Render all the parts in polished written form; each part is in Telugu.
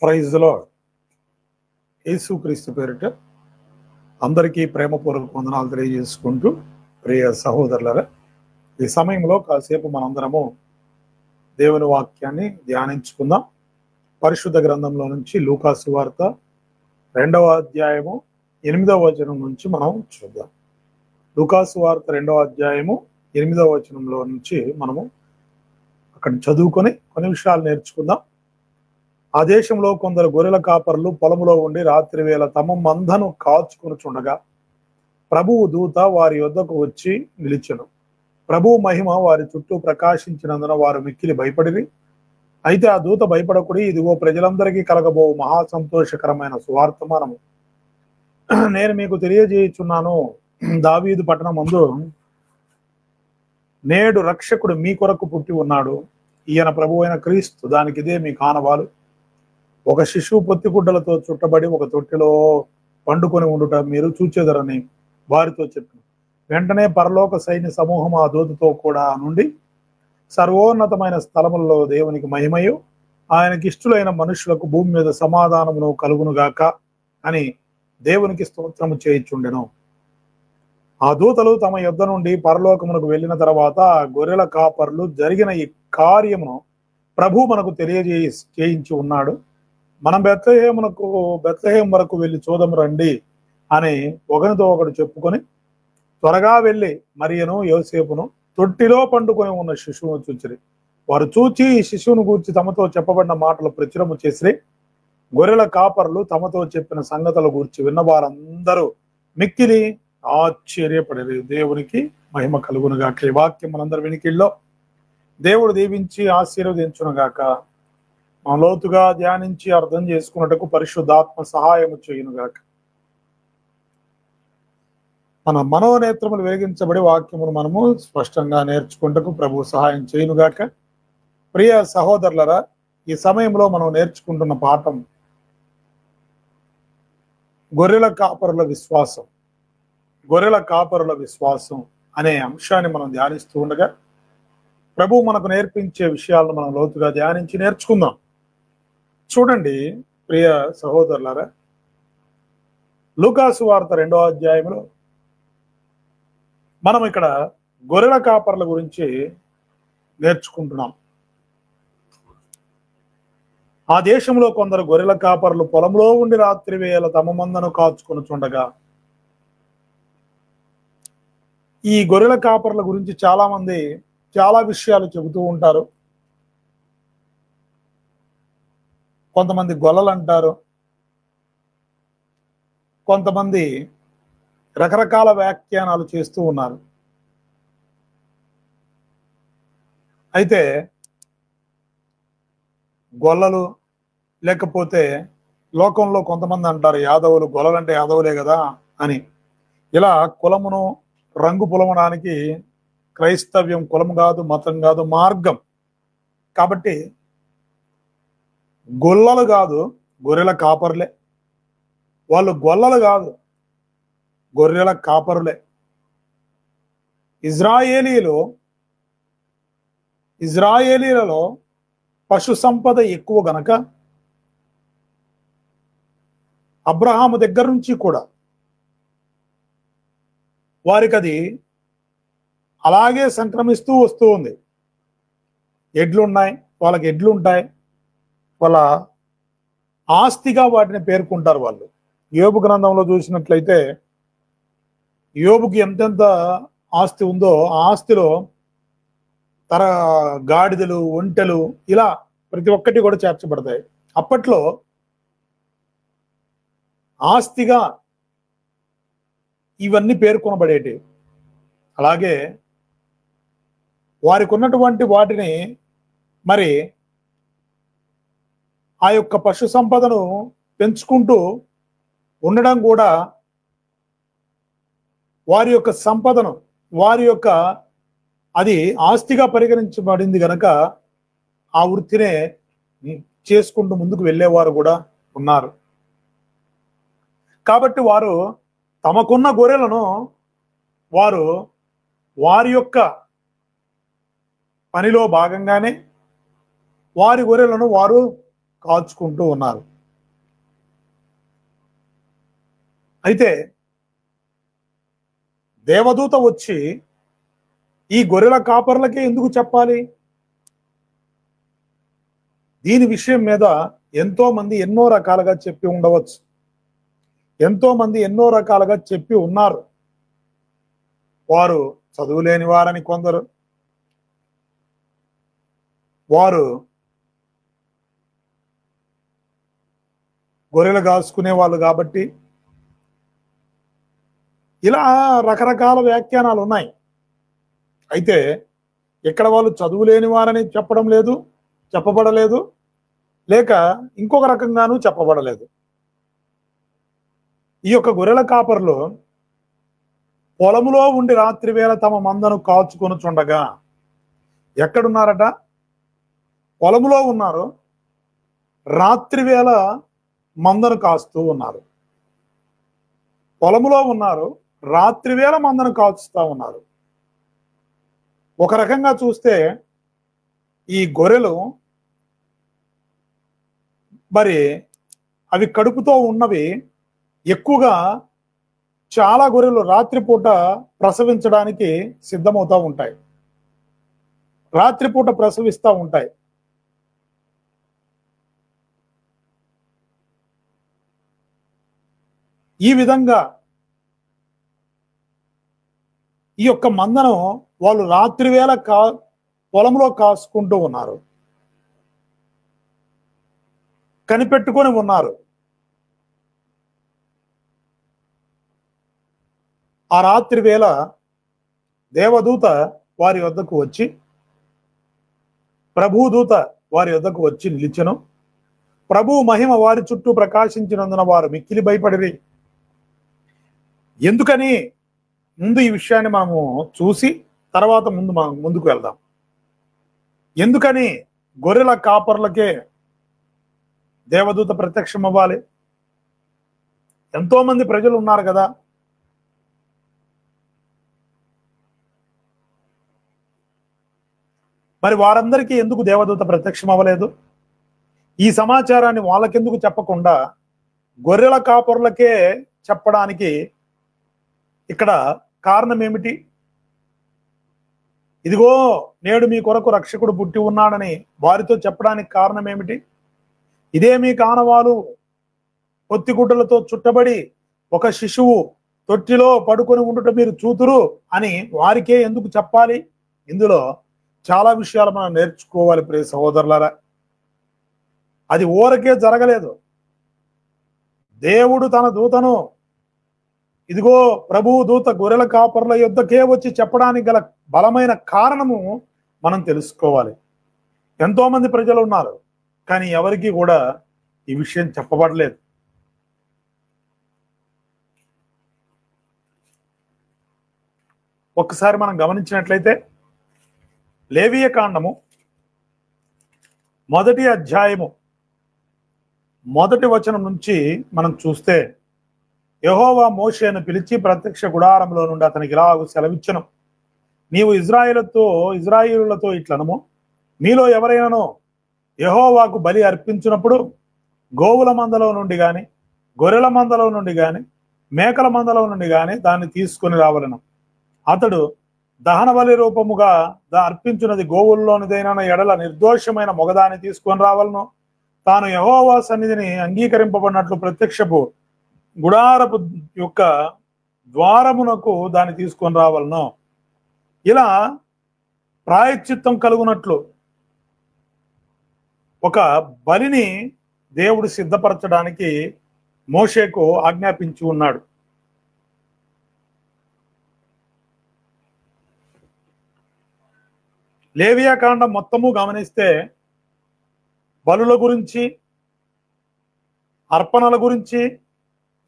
Praise the lord. యేసుక్రీస్తు పేరిట అందరికీ ప్రేమపూర్వక వందనాలు తెలియజేసుకుంటూ, ప్రియ సహోదరులారా, ఈ సమయంలో కాసేపు మనందరము దేవుని వాక్యాన్ని ధ్యానించుకుందాం. పరిశుద్ధ గ్రంథంలో నుంచి లూకా సువార్త 2వ అధ్యాయము 8వ వచనం నుంచి మనం చూద్దాం. లూకా సువార్త 2వ అధ్యాయము 8వ వచనంలో నుంచి మనము అక్కడ చదువుకొని కొన్ని విషయాలు నేర్చుకుందాం. ఆ దేశంలో కొందరు గొర్రెల కాపర్లు పొలములో ఉండి రాత్రి వేళ తమ మందను కాచుకొని చుండగా ప్రభువు దూత వారి యొద్దకు వచ్చి నిలిచెను. ప్రభువు మహిమ వారి చుట్టూ ప్రకాశించినందున వారు మిక్కిలి భయపడిరి. అయితే ఆ దూత భయపడకుడి, ఇదిగో ప్రజలందరికీ కలగబో మహా సంతోషకరమైన సువార్తమానము నేను మీకు తెలియజేయుచున్నాను. దావీదు పట్టణం ముందు నేడు రక్షకుడు మీ కొరకు పుట్టి ఉన్నాడు. ఈయన ప్రభువైన అయిన క్రీస్తు. దానికి ఇదే మీ కానవాలు. ఒక శిశువు పొత్తిగుడ్డలతో చుట్టబడి ఒక తొట్టిలో పండుకొని ఉండుట మీరు చూచెదరని వారితో చెప్పిన వెంటనే పరలోక సైన్య సమూహం ఆ దూతతో కూడా నుండి సర్వోన్నతమైన స్థలములలో దేవునికి మహిమయు ఆయనకి ఇష్టలైన మనుషులకు భూమి మీద సమాధానమును కలుగునుగాక అని దేవునికి స్తోత్రము చేయుచుండెను. ఆ దూతలు తమ యొద్ద నుండి పరలోకమునకు వెళ్ళిన తర్వాత ఆ గొర్రెల కాపర్లు జరిగిన ఈ కార్యమును ప్రభు మనకు చేయించి ఉన్నాడు. మనం బెత్లెహేము వరకు వెళ్ళి చూదము రండి అని ఒకరితో ఒకడు చెప్పుకొని త్వరగా వెళ్ళి మరియను యోసేపును తొట్టిలో పండుకొని ఉన్న శిశువును చూచిరి. వారు చూచి ఈ శిశువును గూర్చి తమతో చెప్పబడిన మాటలు ప్రచురము చేసిరి. గొర్రెల కాపర్లు తమతో చెప్పిన సంగతుల గూర్చి విన్న వారందరూ మిక్కిలి ఆశ్చర్యపడి దేవునికి మహిమ కలుగునుగాక. ఈ వాక్యం మనందరి వినికిల్లో దేవుడు దీవించి ఆశీర్వదించునుగాక. మనం లోతుగా ధ్యానించి అర్థం చేసుకున్నట్టుకు పరిశుద్ధాత్మ సహాయము చేయునుగాక. మన మనోనేత్రములు వెలిగించబడి వాక్యమును మనము స్పష్టంగా నేర్చుకుంటకు ప్రభు సహాయం చేయునుగాక. ప్రియ సహోదరులరా, ఈ సమయంలో మనం నేర్చుకుంటున్న పాఠం గొర్రెల కాపరుల విశ్వాసం. గొర్రెల కాపరుల విశ్వాసం అనే అంశాన్ని మనం ధ్యానిస్తూ ఉండగా ప్రభు మనకు నేర్పించే విషయాలను మనం లోతుగా ధ్యానించి నేర్చుకుందాం. చూడండి ప్రియ సహోదరులారా, లూకా సువార్త 2వ అధ్యాయంలో మనం ఇక్కడ గొర్రెల కాపర్ల గురించి నేర్చుకుంటున్నాం. ఆ దేశంలో కొందరు గొర్రెల కాపర్లు పొలంలో ఉండి రాత్రి వేళ తమ మందను కాచుకొని చుండగా. ఈ గొర్రెల కాపర్ల గురించి చాలా మంది చాలా విషయాలు చెబుతూ ఉంటారు. కొంతమంది గొల్లలు అంటారు, కొంతమంది రకరకాల వ్యాఖ్యానాలు చేస్తూ ఉన్నారు. అయితే గొల్లలు లేకపోతే లోకంలో కొంతమంది అంటారు యాదవులు, గొల్లలంటే యాదవులే కదా అని. ఇలా కులమును రంగు పొలమడానికి క్రైస్తవ్యం కులం కాదు, మతం కాదు, మార్గం. కాబట్టి గొల్లలు కాదు, గొర్రెల కాపరులే. వాళ్ళు గొల్లలు కాదు, గొర్రెల కాపరులే. ఇజ్రాయేలీలలో పశు సంపద ఎక్కువ గనక అబ్రహాము దగ్గర నుంచి కూడా వారికి అది అలాగే సంక్రమిస్తూ వస్తూ ఉంది. ఎడ్లున్నాయి, వాళ్ళకి ఎడ్లు ఉంటాయి, వాళ్ళ ఆస్తిగా వాటిని పేర్కొంటారు వాళ్ళు. యోబు గ్రంథంలో చూసినట్లయితే యోబుకి ఎంతెంత ఆస్తి ఉందో ఆ ఆస్తిలో గాడిదలు, ఒంటెలు ఇలా ప్రతి ఒక్కటి కూడా చేర్చబడతాయి. అప్పట్లో ఆస్తిగా ఇవన్నీ పేర్కొనబడేటి. అలాగే వారికి ఉన్నటువంటి వాటిని మరి ఆ యొక్క పశు సంపదను పెంచుకుంటూ ఉండడం కూడా వారి యొక్క సంపదను, వారి యొక్క అది ఆస్తిగా పరిగణించబడింది గనక ఆ వృత్తినే చేసుకుంటూ ముందుకు వెళ్ళేవారు కూడా ఉన్నారు. కాబట్టి వారు తమకున్న గొర్రెలను వారి యొక్క పనిలో భాగంగానే వారి గొర్రెలను వారు కాచుకుంటూ ఉన్నారు. అయితే దేవదూత వచ్చి ఈ గొర్రెల కాపర్లకే ఎందుకు చెప్పాలి? దీని విషయం మీద ఎంతో మంది ఎన్నో రకాలుగా చెప్పి ఉండవచ్చు. ఎంతో మంది ఎన్నో రకాలుగా చెప్పి ఉన్నారు. వారు చదువులేని వారని కొందరు, వారు గొర్రెలు కాసుకునే వాళ్ళు కాబట్టి, ఇలా రకరకాల వ్యాఖ్యానాలు ఉన్నాయి. అయితే ఇక్కడ వాళ్ళు చదువులేని వారని చెప్పడం లేదు, చెప్పబడలేదు, లేక ఇంకొక రకంగానూ చెప్పబడలేదు. ఈ యొక్క గొర్రెల కాపర్లు పొలములో ఉండి రాత్రి వేళ తమ మందను కాచుకొని చుండగా, ఎక్కడున్నారట? పొలములో ఉన్నారు, రాత్రి వేళ మందను కాస్తూ ఉన్నారు. పొలములో ఉన్నారు, రాత్రి వేళ మందను కాచుస్తూ ఉన్నారు. ఒక రకంగా చూస్తే ఈ గొర్రెలు మరి అవి కడుపుతో ఉన్నవి. ఎక్కువగా చాలా గొర్రెలు రాత్రిపూట ప్రసవించడానికి సిద్ధమవుతూ ఉంటాయి, రాత్రిపూట ప్రసవిస్తూ ఉంటాయి. ఈ విధంగా ఈ యొక్క మందను వాళ్ళు రాత్రి వేళ పొలంలో కాసుకుంటూ ఉన్నారు, కనిపెట్టుకొని ఉన్నారు. ఆ రాత్రి వేళ దేవదూత వారి వద్దకు వచ్చి, ప్రభుదూత వారి వద్దకు వచ్చి నిలిచెను. ప్రభు మహిమ వారి చుట్టూ ప్రకాశించినందున వారు మిక్కిలి భయపడిరి. ఎందుకని ముందు ఈ విషయాన్ని మనము చూసి తర్వాత ముందుకు వెళ్దాం. ఎందుకని గొర్రెల కాపర్లకే దేవదూత ప్రత్యక్షం అవ్వాలి? ఎంతో మంది ప్రజలు ఉన్నారు కదా, మరి వారందరికీ ఎందుకు దేవదూత ప్రత్యక్షం అవ్వలేదు? ఈ సమాచారాన్ని వాళ్ళకెందుకు చెప్పకుండా గొర్రెల కాపరులకే చెప్పడానికి ఇక్కడ కారణం ఏమిటి? ఇదిగో నేడు మీ కొరకు రక్షకుడు పుట్టి ఉన్నాడని వారితో చెప్పడానికి కారణం ఏమిటి? ఇదే మీ కానవాలు పొత్తిగుడ్డలతో చుట్టబడి ఒక శిశువు తొట్టిలో పడుకొని ఉండుట మీరు చూతురు అని వారికే ఎందుకు చెప్పాలి? ఇందులో చాలా విషయాలు మనం నేర్చుకోవాలి ప్రియ సహోదరులారా. అది ఊరకే జరగలేదు. దేవుడు తన దూతను, ఇదిగో ప్రభు దూత గొర్రెల కాపర్ల యొద్దకే వచ్చి చెప్పడానికి గల బలమైన కారణము మనం తెలుసుకోవాలి. ఎంతో మంది ప్రజలు ఉన్నారు, కానీ ఎవరికి కూడా ఈ విషయం చెప్పబడలేదు. ఒక్కసారి మనం గమనించినట్లయితే లేవియ కాండము 1వ అధ్యాయము 1వ వచనం నుంచి మనం చూస్తే, యెహోవా మోషేను పిలిచి ప్రత్యక్ష గుడారంలో నుండి అతనికి ఇలాగు సెలవిచ్చెను. నీవు ఇజ్రాయేలులతో ఇట్లనము, మీలో ఎవరైనానో యెహోవాకు బలి అర్పించినప్పుడు గోవుల మందలో నుండి గాని, గొర్రెల మందలో నుండి గాని, మేకల మందలో నుండి గాని దాన్ని తీసుకొని రావలను. అతడు దహన బలి రూపముగా అర్పించినది గోవుల్లోనిదైన ఎడల నిర్దోషమైన మొగదాన్ని తీసుకొని రావలను. తాను యెహోవా సన్నిధిని అంగీకరింపబడినట్లు ప్రత్యక్షపు గుడారపు యొక్క ద్వారమునకు దాన్ని తీసుకొని రావలను. ఇలా ప్రాయశ్చిత్తం కలుగునట్లు ఒక బలిని దేవుడు సిద్ధపరచడానికి మోషేకు ఆజ్ఞాపించి ఉన్నాడు. లేవియా కాండం మొత్తము గమనిస్తే బలుల గురించి, అర్పణల గురించి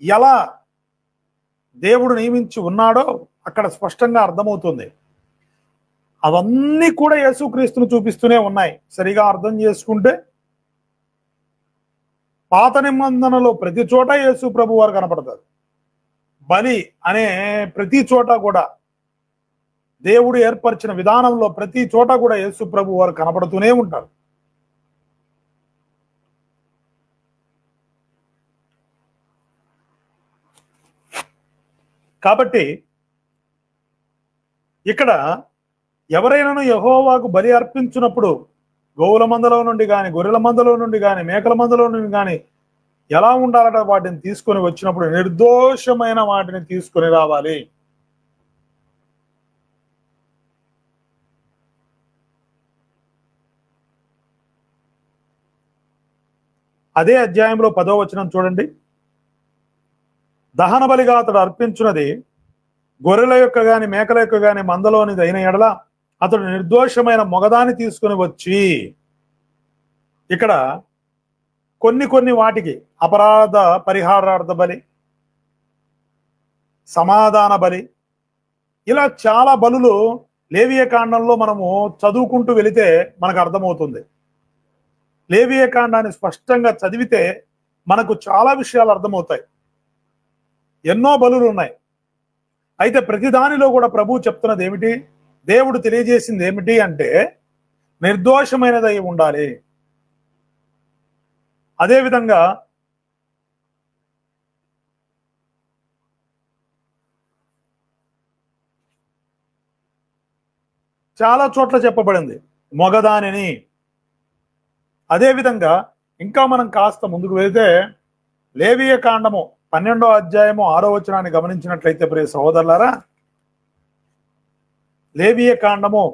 ఎలా దేవుడు నియమించి ఉన్నాడో అక్కడ స్పష్టంగా అర్థమవుతుంది. అవన్నీ కూడా యేసుక్రీస్తును చూపిస్తూనే ఉన్నాయి. సరిగా అర్థం చేసుకుంటే పాత నిబంధనలో ప్రతి చోట యేసు ప్రభు వారు కనపడతారు. బలి అనే ప్రతి చోట కూడా దేవుడు ఏర్పరిచిన విధానంలో ప్రతి చోట కూడా యేసు ప్రభు వారు కనపడుతూనే ఉంటారు. కాబట్టి ఇక్కడ ఎవరైనాను యెహోవాకు బలి అర్పించినప్పుడు గోవుల మందలో నుండి కానీ, గొర్రెల మందలో నుండి కానీ, మేకల మందలో నుండి కానీ ఎలా ఉండాలట, వాటిని తీసుకొని వచ్చినప్పుడు నిర్దోషమైన వాటిని తీసుకొని రావాలి. అదే అధ్యాయంలో 10వ వచనం చూడండి. దహన బలిగా అతడు అర్పించున్నది గొర్రెల యొక్క గాని, మేకల యొక్క గాని మందలోనిది అయిన ఎడల అతడు నిర్దోషమైన మొగదాన్ని తీసుకుని వచ్చి, ఇక్కడ కొన్ని వాటికి అపరాధ పరిహారార్థ బలి, సమాధాన బలి, ఇలా చాలా బలులు లేవియ కాండంలో మనము చదువుకుంటూ వెళితే మనకు అర్థమవుతుంది. లేవియ కాండాన్ని స్పష్టంగా చదివితే మనకు చాలా విషయాలు అర్థమవుతాయి. ఎన్నో బలులు ఉన్నాయి. అయితే ప్రతి దానిలో కూడా ప్రభువు చెప్తున్నది ఏమిటి, దేవుడు తెలియజేసింది ఏమిటి అంటే నిర్దోషమైనదై ఉండాలి. అదేవిధంగా చాలా చోట్ల చెప్పబడింది మొగదానిని. అదేవిధంగా ఇంకా మనం కాస్త ముందుకు వెళితే లేవియ కాండము 12వ అధ్యాయము 6వ వచనాన్ని గమనించినట్లయితే ప్రియ సహోదరులారా, లేవియ కాండము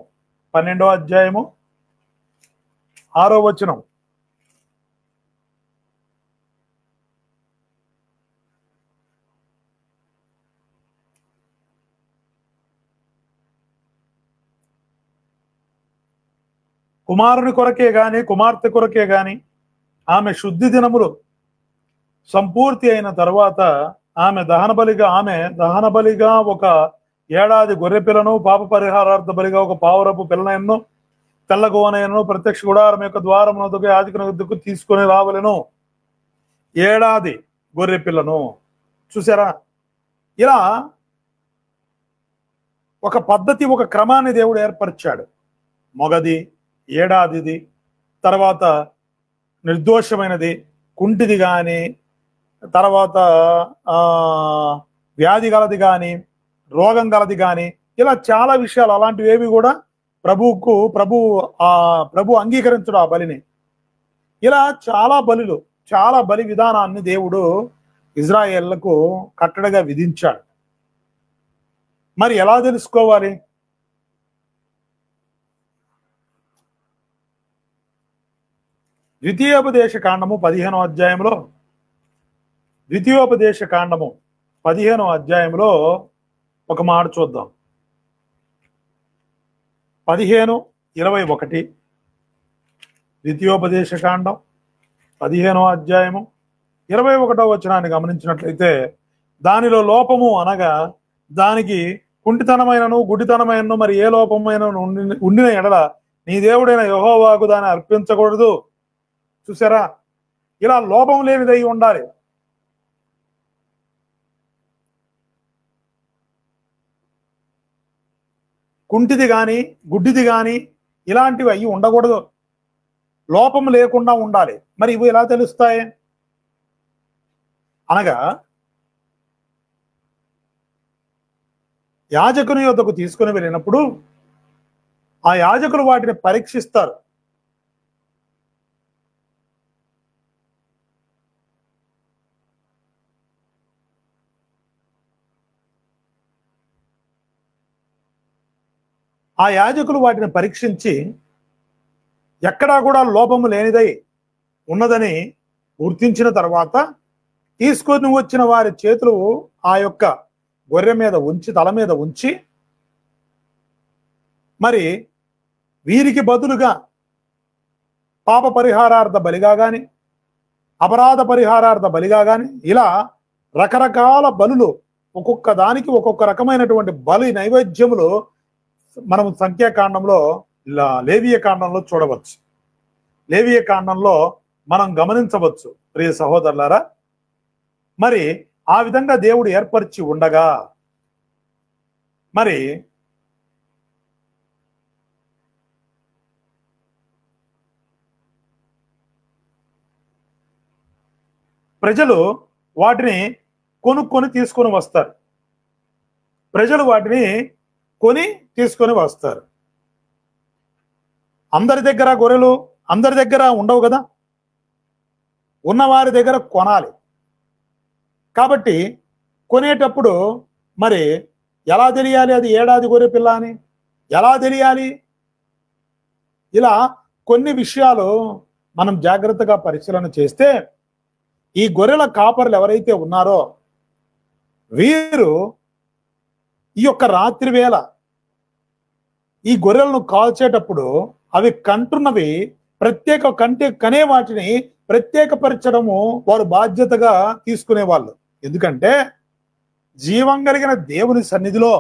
12వ అధ్యాయము 6వ వచనం, కుమారుని కొరకే గాని కుమార్తె కొరకే గాని ఆమె శుద్ధి దినములు సంపూర్తి అయిన తర్వాత ఆమె దహన బలిగా ఒక ఏడాది గొర్రె పిల్లను, పాప పరిహారార్థ బలిగా ఒక పావురపు పిల్లనను, తెల్ల గోనెను ప్రత్యక్ష గుడారం యొక్క ద్వారమునకు యాజకుని వద్దకు తీసుకొని రావలెను. ఏడాది గొర్రె పిల్లను. చూసారా, ఇలా ఒక పద్ధతి, ఒక క్రమాన్ని దేవుడు ఏర్పరిచాడు. మొగది, ఏడాదిది, తర్వాత నిర్దోషమైనది, కుంటిది కానీ, తర్వాత వ్యాధి గలది కానీ, రోగం గలది కానీ, ఇలా చాలా విషయాలు అలాంటివి ఏవి కూడా ప్రభు అంగీకరించడు ఆ బలిని. ఇలా చాలా బలి విధానాన్ని దేవుడు ఇజ్రాయేళ్లకు కట్టడగా విధించాడు. మరి ఎలా తెలుసుకోవాలి? ద్వితీయోపదేశ కాండము 15వ అధ్యాయంలో, ద్వితీయోపదేశ కాండము 15వ అధ్యాయంలో ఒక మాట చూద్దాం. 15:21 ద్వితీయోపదేశ కాండం 15వ అధ్యాయము 21వ వచనాన్ని గమనించినట్లయితే, దానిలో లోపము అనగా దానికి కుంటితనమైనను గుడ్డితనమైనను మరి ఏ లోపమైన ఉండిన ఎడల నీ దేవుడైన యెహోవాకు దాన్ని అర్పించకూడదు. చూసారా, ఇలా లోపం లేనిదై ఉండాలి. కుంటిది గాని గుడ్డిది గాని ఇలాంటివి అయ్యి ఉండకూడదు, లోపం లేకుండా ఉండాలి. మరి ఇవి ఎలా తెలుస్తాయి అనగా, యాజకుని యొద్దకు తీసుకుని వెళ్ళినప్పుడు ఆ యాజకులు వాటిని పరీక్షిస్తారు. ఆ యాజకులు వాటిని పరీక్షించి ఎక్కడా కూడా లోపము లేనిదై ఉన్నదని గుర్తించిన తర్వాత తీసుకొని వచ్చిన వారి చేతులు ఆ యొక్క గొర్రె మీద ఉంచి, తల మీద ఉంచి, మరి వీరికి బదులుగా పాప పరిహారార్థ బలిగా గాని, అపరాధ పరిహారార్థ బలిగా గాని, ఇలా రకరకాల బలులు, ఒక్కొక్క దానికి ఒక్కొక్క రకమైనటువంటి బలి నైవేద్యములు మనం సంఖ్యాకాండంలో, లేవియ కాండంలో చూడవచ్చు. లేవియ కాండంలో మనం గమనించవచ్చు ప్రియ సహోదరులారా. మరి ఆ విధంగా దేవుడు ఏర్పరిచి ఉండగా, మరి ప్రజలు వాటిని కొనుక్కొని తీసుకొని వస్తారు. ప్రజలు వాటిని కొని తీసుకొని వస్తారు. అందరి దగ్గర గొర్రెలు అందరి దగ్గర ఉండవు కదా, ఉన్నవారి దగ్గర కొనాలి. కాబట్టి కొనేటప్పుడు మరి ఎలా తెలియాలి అది ఏడాది గొర్రె పిల్ల అని? ఎలా తెలియాలి? ఇలా కొన్ని విషయాలు మనం జాగ్రత్తగా పరిశీలన చేస్తే ఈ గొర్రెల కాపర్లు ఎవరైతే ఉన్నారో వీరు ఈ యొక్క రాత్రి వేళ ఈ గొర్రెలను కాల్చేటప్పుడు అవి కంటున్నవి కనే వాటిని ప్రత్యేకపరచడము వారు బాధ్యతగా తీసుకునేవాళ్ళు. ఎందుకంటే జీవం కలిగిన దేవుని సన్నిధిలో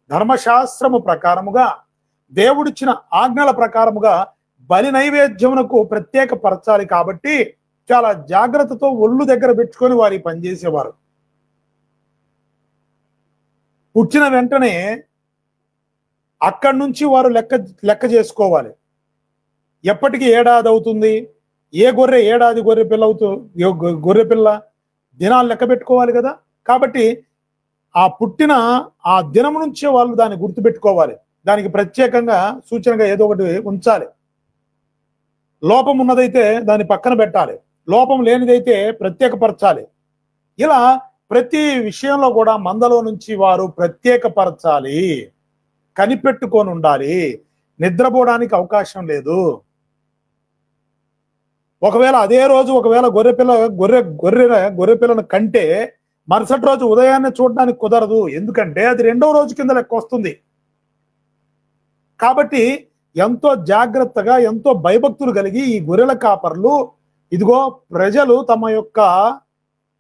ధర్మశాస్త్రము ప్రకారముగా దేవుడిచ్చిన ఆజ్ఞల ప్రకారముగా బలి నైవేద్యమునకు ప్రత్యేకపరచాలి. కాబట్టి చాలా జాగ్రత్తతో ఒళ్ళు దగ్గర పెట్టుకొని వారి పనిచేసేవారు. పుట్టిన వెంటనే అక్కడి నుంచి వారు లెక్క చేసుకోవాలి. ఎప్పటికి ఏడాది అవుతుంది, ఏ గొర్రె ఏడాది గొర్రె పిల్ల గొర్రె పిల్ల దినాలు లెక్క పెట్టుకోవాలి కదా. కాబట్టి ఆ పుట్టిన ఆ దినం నుంచే వాళ్ళు దాన్ని గుర్తుపెట్టుకోవాలి. దానికి ప్రత్యేకంగా సూచనగా ఏదో ఒకటి ఉంచాలి. లోపం ఉన్నదైతే దాన్ని పక్కన పెట్టాలి, లోపం లేనిదైతే ప్రత్యేకపరచాలి. ఇలా ప్రతి విషయంలో కూడా మందలో నుంచి వారు ప్రత్యేకపరచాలి, కనిపెట్టుకొని ఉండాలి. నిద్రపోవడానికి అవకాశం లేదు. ఒకవేళ అదే రోజు గొర్రె పిల్లను కంటే మరుసటి రోజు ఉదయాన్నే చూడడానికి కుదరదు. ఎందుకంటే అది రెండవ రోజు కింద లెక్క వస్తుంది. కాబట్టి ఎంతో జాగ్రత్తగా ఎంతో భయభక్తులు కలిగి ఈ గొర్రెల కాపర్లు ఇదిగో ప్రజలు తమ యొక్క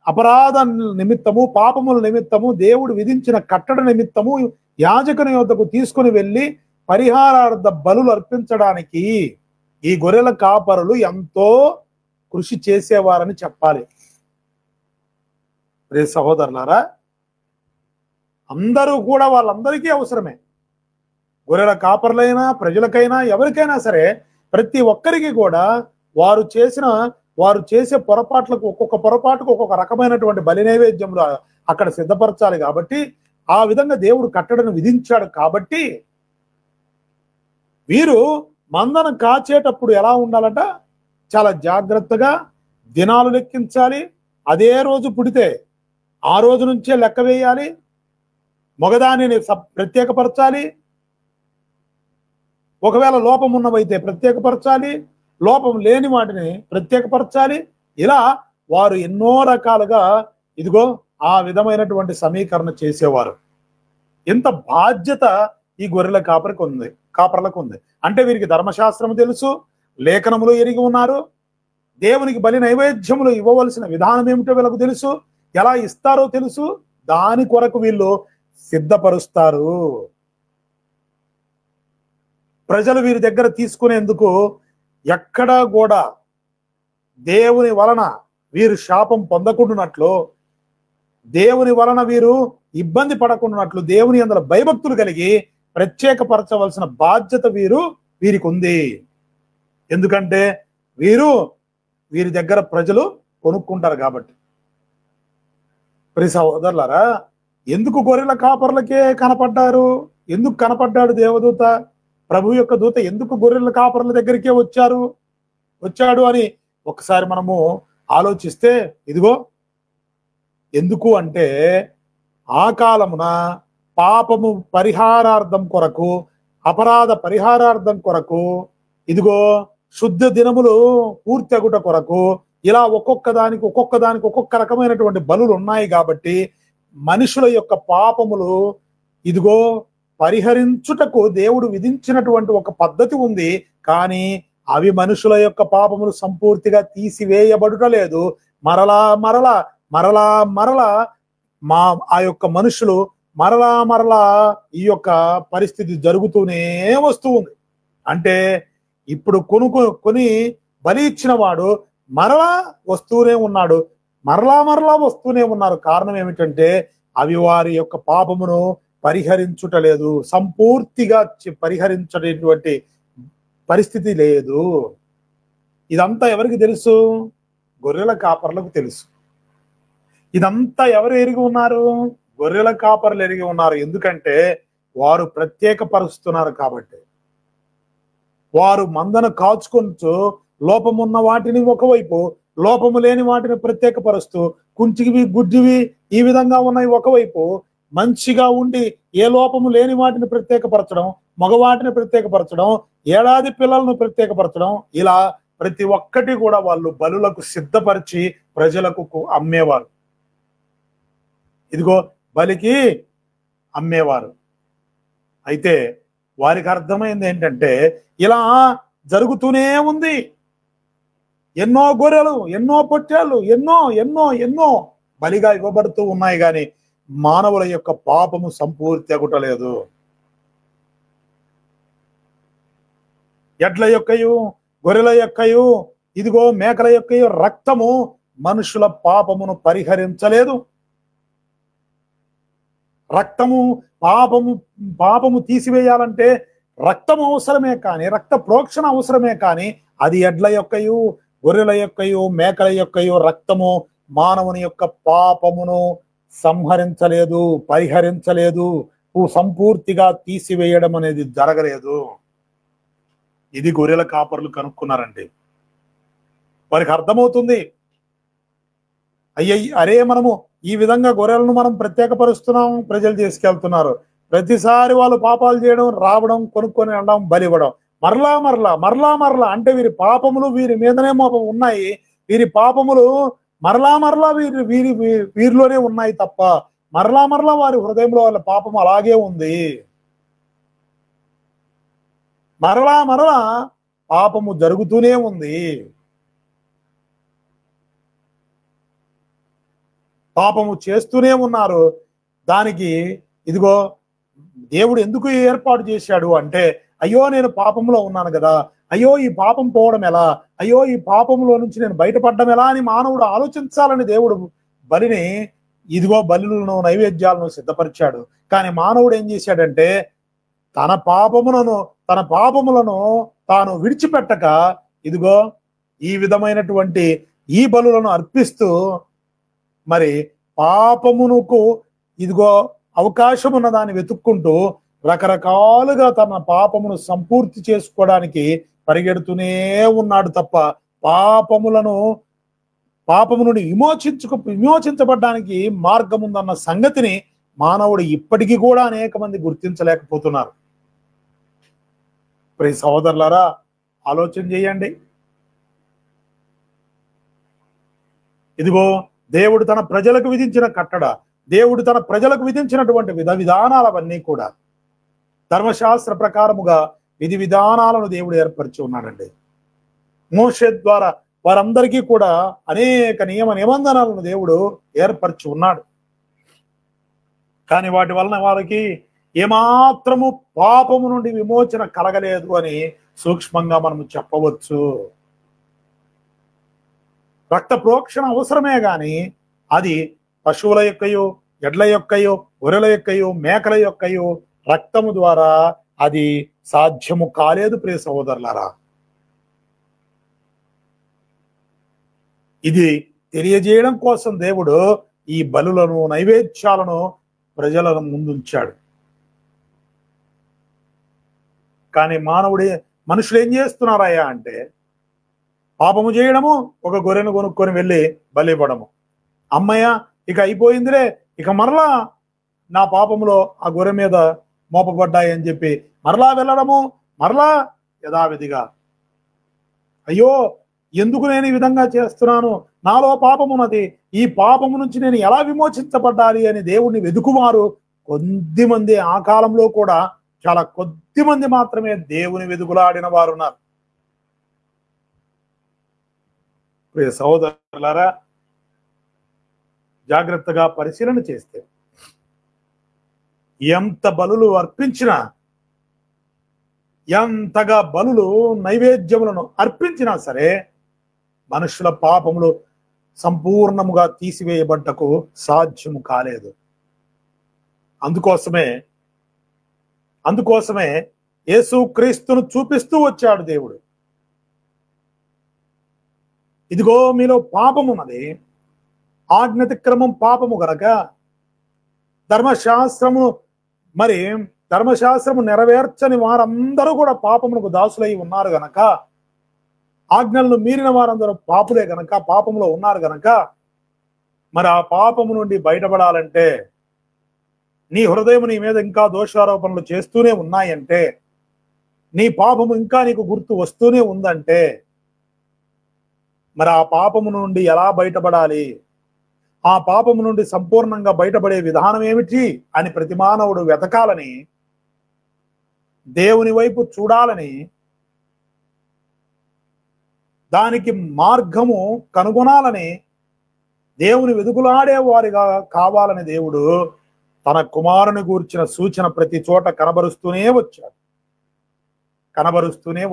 అపరాధ నిమిత్తము పాపముల నిమిత్తము దేవుడు విధించిన కట్టడ నిమిత్తము యాజకుని యొద్దకు తీసుకుని వెళ్ళి పరిహారార్థ బలులు అర్పించడానికి ఈ గొర్రెల కాపరులు ఎంతో కృషి చేసేవారని చెప్పాలి. రే సహోదరులారా, అందరూ కూడా వాళ్ళందరికీ అవసరమే. గొర్రెల కాపర్లైనా ప్రజలకైనా ఎవరికైనా సరే ప్రతి ఒక్కరికి కూడా వారు చేసే పొరపాట్లకు ఒక్కొక్క పొరపాటుకు ఒక్కొక్క రకమైనటువంటి బలి నైవేద్యములు అక్కడ సిద్ధపరచాలి. కాబట్టి ఆ విధంగా దేవుడు కట్టడను విధించాడు. కాబట్టి వీరు మందను కాచేటప్పుడు ఎలా ఉండాలంట, చాలా జాగ్రత్తగా దినాలు లెక్కించాలి. అదే రోజు పుడితే ఆ రోజు నుంచే లెక్క వేయాలి. మగదానిని ప్రత్యేకపరచాలి. ఒకవేళ లోపం ఉన్నవైతే ప్రత్యేకపరచాలి, లోపం లేని వాటిని ప్రత్యేకపరచాలి. ఇలా వారు ఎన్నో రకాలుగా ఇదిగో ఆ విధమైనటువంటి సమీకరణ చేసేవారు. ఎంత బాధ్యత ఈ గొర్రెల కాపర్లకు ఉంది అంటే వీరికి ధర్మశాస్త్రము తెలుసు, లేఖనములు ఎరిగి ఉన్నారు, దేవునికి బలి నైవేద్యములు ఇవ్వవలసిన విధానం ఏమిటో వీళ్ళకు తెలుసు, ఎలా ఇస్తారో తెలుసు. దాని కొరకు వీళ్ళు సిద్ధపరుస్తారు. ప్రజలు వీరి దగ్గర తీసుకునేందుకు ఎక్కడా కూడా దేవుని వలన వీరు శాపం పొందకుండానట్లు, దేవుని వలన వీరు ఇబ్బంది పడకుండానట్లు దేవుని అందులో భయభక్తులు కలిగి ప్రత్యేకపరచవలసిన బాధ్యత వీరికి ఉంది. ఎందుకంటే వీరి దగ్గర ప్రజలు కొనుక్కుంటారు కాబట్టి. ప్రియ సహోదరులారా, ఎందుకు గొర్రెల కాపర్లకే కనపడ్డారు? ఎందుకు కనపడ్డాడు దేవదూత? ప్రభు యొక్క దూత ఎందుకు గొర్రెల కాపర్ల దగ్గరికే వచ్చాడు అని ఒకసారి మనము ఆలోచిస్తే, ఇదిగో ఎందుకు అంటే ఆ కాలమున పాపము పరిహారార్థం కొరకు, అపరాధ పరిహారార్థం కొరకు, ఇదిగో శుద్ధ దినములు పూర్తి అగుట కొరకు ఇలా ఒక్కొక్క దానికి ఒక్కొక్క రకమైనటువంటి బలులు ఉన్నాయి. కాబట్టి మనుషుల యొక్క పాపములు ఇదిగో పరిహరించుటకు దేవుడు విధించినటువంటి ఒక పద్ధతి ఉంది. కానీ అవి మనుషుల యొక్క పాపములు సంపూర్తిగా తీసివేయబడుట లేదు. మరలా మరలా మరలా మరలా ఆ యొక్క మనుషులు మరలా ఈ యొక్క పరిస్థితి జరుగుతూనే వస్తూ ఉంది. అంటే ఇప్పుడు కొని బలి ఇచ్చిన వాడు మరలా వస్తూనే ఉన్నాడు, మరలా వస్తూనే ఉన్నారు. కారణం ఏమిటంటే అవి వారి యొక్క పాపమును పరిహరించుటలేదు, సంపూర్తిగా పరిహరించేటువంటి పరిస్థితి లేదు. ఇదంతా ఎవరికి తెలుసు? గొర్రెల కాపర్లకు తెలుసు. ఇదంతా ఎవరు ఎరిగి ఉన్నారు? గొర్రెల కాపర్లు ఎరిగి ఉన్నారు. ఎందుకంటే వారు ప్రత్యేకపరుస్తున్నారు కాబట్టి. వారు మందను కాచుకుంటూ లోపమున్న వాటిని ఒకవైపు, లోపము లేని వాటిని ప్రత్యేకపరుస్తూ, కుంచివి గుడ్డివి ఈ విధంగా ఉన్నాయి ఒకవైపు, మంచిగా ఉండి ఏ లోపము లేని వాటిని ప్రత్యేకపరచడం, మగవాటిని ప్రత్యేకపరచడం, ఏడాది పిల్లలను ప్రత్యేకపరచడం, ఇలా ప్రతి ఒక్కటి కూడా వాళ్ళు బలులకు సిద్ధపరిచి ప్రజలకు అమ్మేవారు. ఇదిగో బలికి అమ్మేవారు. అయితే వారికి అర్థమైంది ఏంటంటే ఇలా జరుగుతూనే ఉంది. ఎన్నో గొర్రెలు, ఎన్నో పొట్టేళ్ళు, ఎన్నో ఎన్నో ఎన్నో బలిగా ఇవ్వబడుతూ ఉన్నాయి, కానీ మానవుల యొక్క పాపము సంపూర్తి అగుటలేదు. ఎడ్ల యొక్కయు, గొర్రెల యొక్కయు, ఇదిగో మేకల యొక్కయు రక్తము మనుషుల పాపమును పరిహరించలేదు. రక్తము పాపము తీసివేయాలంటే రక్తం అవసరమే కానీ, రక్త ప్రోక్షణ అవసరమే కానీ, అది ఎడ్ల యొక్కయు, గొర్రెల యొక్కయు, మేకల యొక్కయు రక్తము మానవుని యొక్క పాపమును సంహరించలేదు, పరిహరించలేదు, సంపూర్తిగా తీసివేయడం అనేది జరగలేదు. ఇది గొర్రెల కాపర్లు కనుక్కున్నారండి. వారికి అర్థమవుతుంది, అరే మనము ఈ విధంగా గొర్రెలను మనం ప్రత్యేకపరుస్తున్నాం, ప్రజలు తీసుకెళ్తున్నారు, ప్రతిసారి వాళ్ళు పాపాలు చేయడం, రావడం, కొనుక్కొని అనడం, బలివ్వడం, మరలా మరలా మరలా మరలా అంటే వీరి పాపములు వీరి మీదనే ఉన్నాయి. వీరి పాపములు మరలా మరలా వీరిలోనే ఉన్నాయి తప్ప మరలా మరలా వారి హృదయంలో వాళ్ళ పాపం అలాగే ఉంది. మరలా మరలా పాపము జరుగుతూనే ఉంది. పాపము చేస్తూనే ఉన్నారు. దానికి ఇదిగో దేవుడు ఎందుకు ఏర్పాటు చేశాడు అంటే, అయ్యో నేను పాపంలో ఉన్నాను కదా, అయ్యో ఈ పాపం పోవడం ఎలా, అయ్యో ఈ పాపంలో నుంచి నేను బయటపడడం ఎలా అని మానవుడు ఆలోచించాలని దేవుడు బలిని, ఇదిగో బలులను, నైవేద్యాలను సిద్ధపరిచాడు. కానీ మానవుడు ఏం చేశాడంటే తన పాపములను తాను విడిచిపెట్టక ఇదిగో ఈ విధమైనటువంటి ఈ బలులను అర్పిస్తూ మరి పాపమునకు ఇదిగో అవకాశం ఉన్న దాన్ని వెతుక్కుంటూ రకరకాలుగా తన పాపమును సంపూర్తి చేసుకోవడానికి పరిగెడుతూనే ఉన్నాడు తప్ప పాపము నుండి విమోచించబడ్డానికి మార్గం ఉందన్న సంగతిని మానవుడు ఇప్పటికీ కూడా అనేక మంది గుర్తించలేకపోతున్నారు. ప్రియ సహోదరులారా, ఆలోచన చేయండి. ఇదిగో దేవుడు తన ప్రజలకు విధించిన కట్టడ, దేవుడు తన ప్రజలకు విధించినటువంటి విధానాలవన్నీ కూడా ధర్మశాస్త్ర ప్రకారముగా విధి విధానాలను దేవుడు ఏర్పరిచి ఉన్నాడండి. మోషే ద్వారా వారందరికీ కూడా అనేక నియమ నిబంధనలను దేవుడు ఏర్పరిచి ఉన్నాడు. కానీ వాటి వలన వారికి ఏమాత్రము పాపము నుండి విమోచన కలగలేదు అని సూక్ష్మంగా మనము చెప్పవచ్చు. రక్త ప్రోక్షణ అవసరమే గాని అది పశువుల యొక్కయో, ఎడ్ల యొక్కయో, గొర్రెల యొక్కయో, మేకల యొక్కయో రక్తము ద్వారా అది సాధ్యము కాలేదు. ప్రియ సహోదరులారా, ఇది తెలియజేయడం కోసం దేవుడు ఈ బలులను, నైవేద్యాలను ప్రజల ముందుంచాడు. కానీ మనుషులు ఏం చేస్తున్నారయ్యా అంటే పాపము చేయడము, ఒక గొర్రెను కొనుక్కొని వెళ్ళి బలి ఇవ్వడము, అమ్మయ్య ఇక అయిపోయిందిలే, ఇక మరలా నా పాపములో ఆ గొర్రె మీద మోపబడ్డాయి అని చెప్పి మరలా వెళ్ళడము, మరలా యథావిధిగా అయ్యో ఎందుకు నేను ఈ విధంగా చేస్తున్నాను, నాలో పాపమున్నది, ఈ పాపము నుంచి నేను ఎలా విమోచించబడ్డాలి అని దేవుణ్ణి వెదుకువారు కొద్దిమంది, ఆ కాలంలో కూడా చాలా కొద్దిమంది మాత్రమే దేవుని వెదుకులాడిన వారు ఉన్నారు. ప్రియ సహోదరులారా, జాగ్రత్తగా పరిశీలన చేస్తే ఎంత బలులు అర్పించినా, ఎంతగా బలులు నైవేద్యములను అర్పించినా సరే మనుషుల పాపములు సంపూర్ణముగా తీసివేయబడ్డకు సాధ్యము కాలేదు. అందుకోసమే యేసుక్రీస్తును చూపిస్తూ వచ్చాడు దేవుడు. ఇదిగో మీలో పాపమున్నది, ఆజ్ఞాతిక్రమం పాపము గనక ధర్మశాస్త్రము మరి ధర్మశాస్త్రము నెరవేర్చని వారందరూ కూడా పాపమునకు దాసులై ఉన్నారు గనక, ఆజ్ఞలను మీరిన వారందరూ పాపులే గనక, పాపంలో ఉన్నారు గనక, మరి ఆ పాపము నుండి బయటపడాలంటే, నీ హృదయం నీ మీద ఇంకా దోషారోపణలు చేస్తూనే ఉన్నాయంటే, నీ పాపము ఇంకా నీకు గుర్తు వస్తూనే ఉందంటే, మరి ఆ పాపము నుండి ఎలా బయటపడాలి, ఆ పాపము నుండి సంపూర్ణంగా బయటపడే విధానం ఏమిటి అని ప్రతి మానవుడు వెతకాలని, దేవుని వైపు చూడాలని, దానికి మార్గము కనుగొనాలని, దేవుని వెదుకులాడే వారిగా కావాలని దేవుడు తన కుమారుని గూర్చిన సూచన ప్రతి చోట కనబరుస్తూనే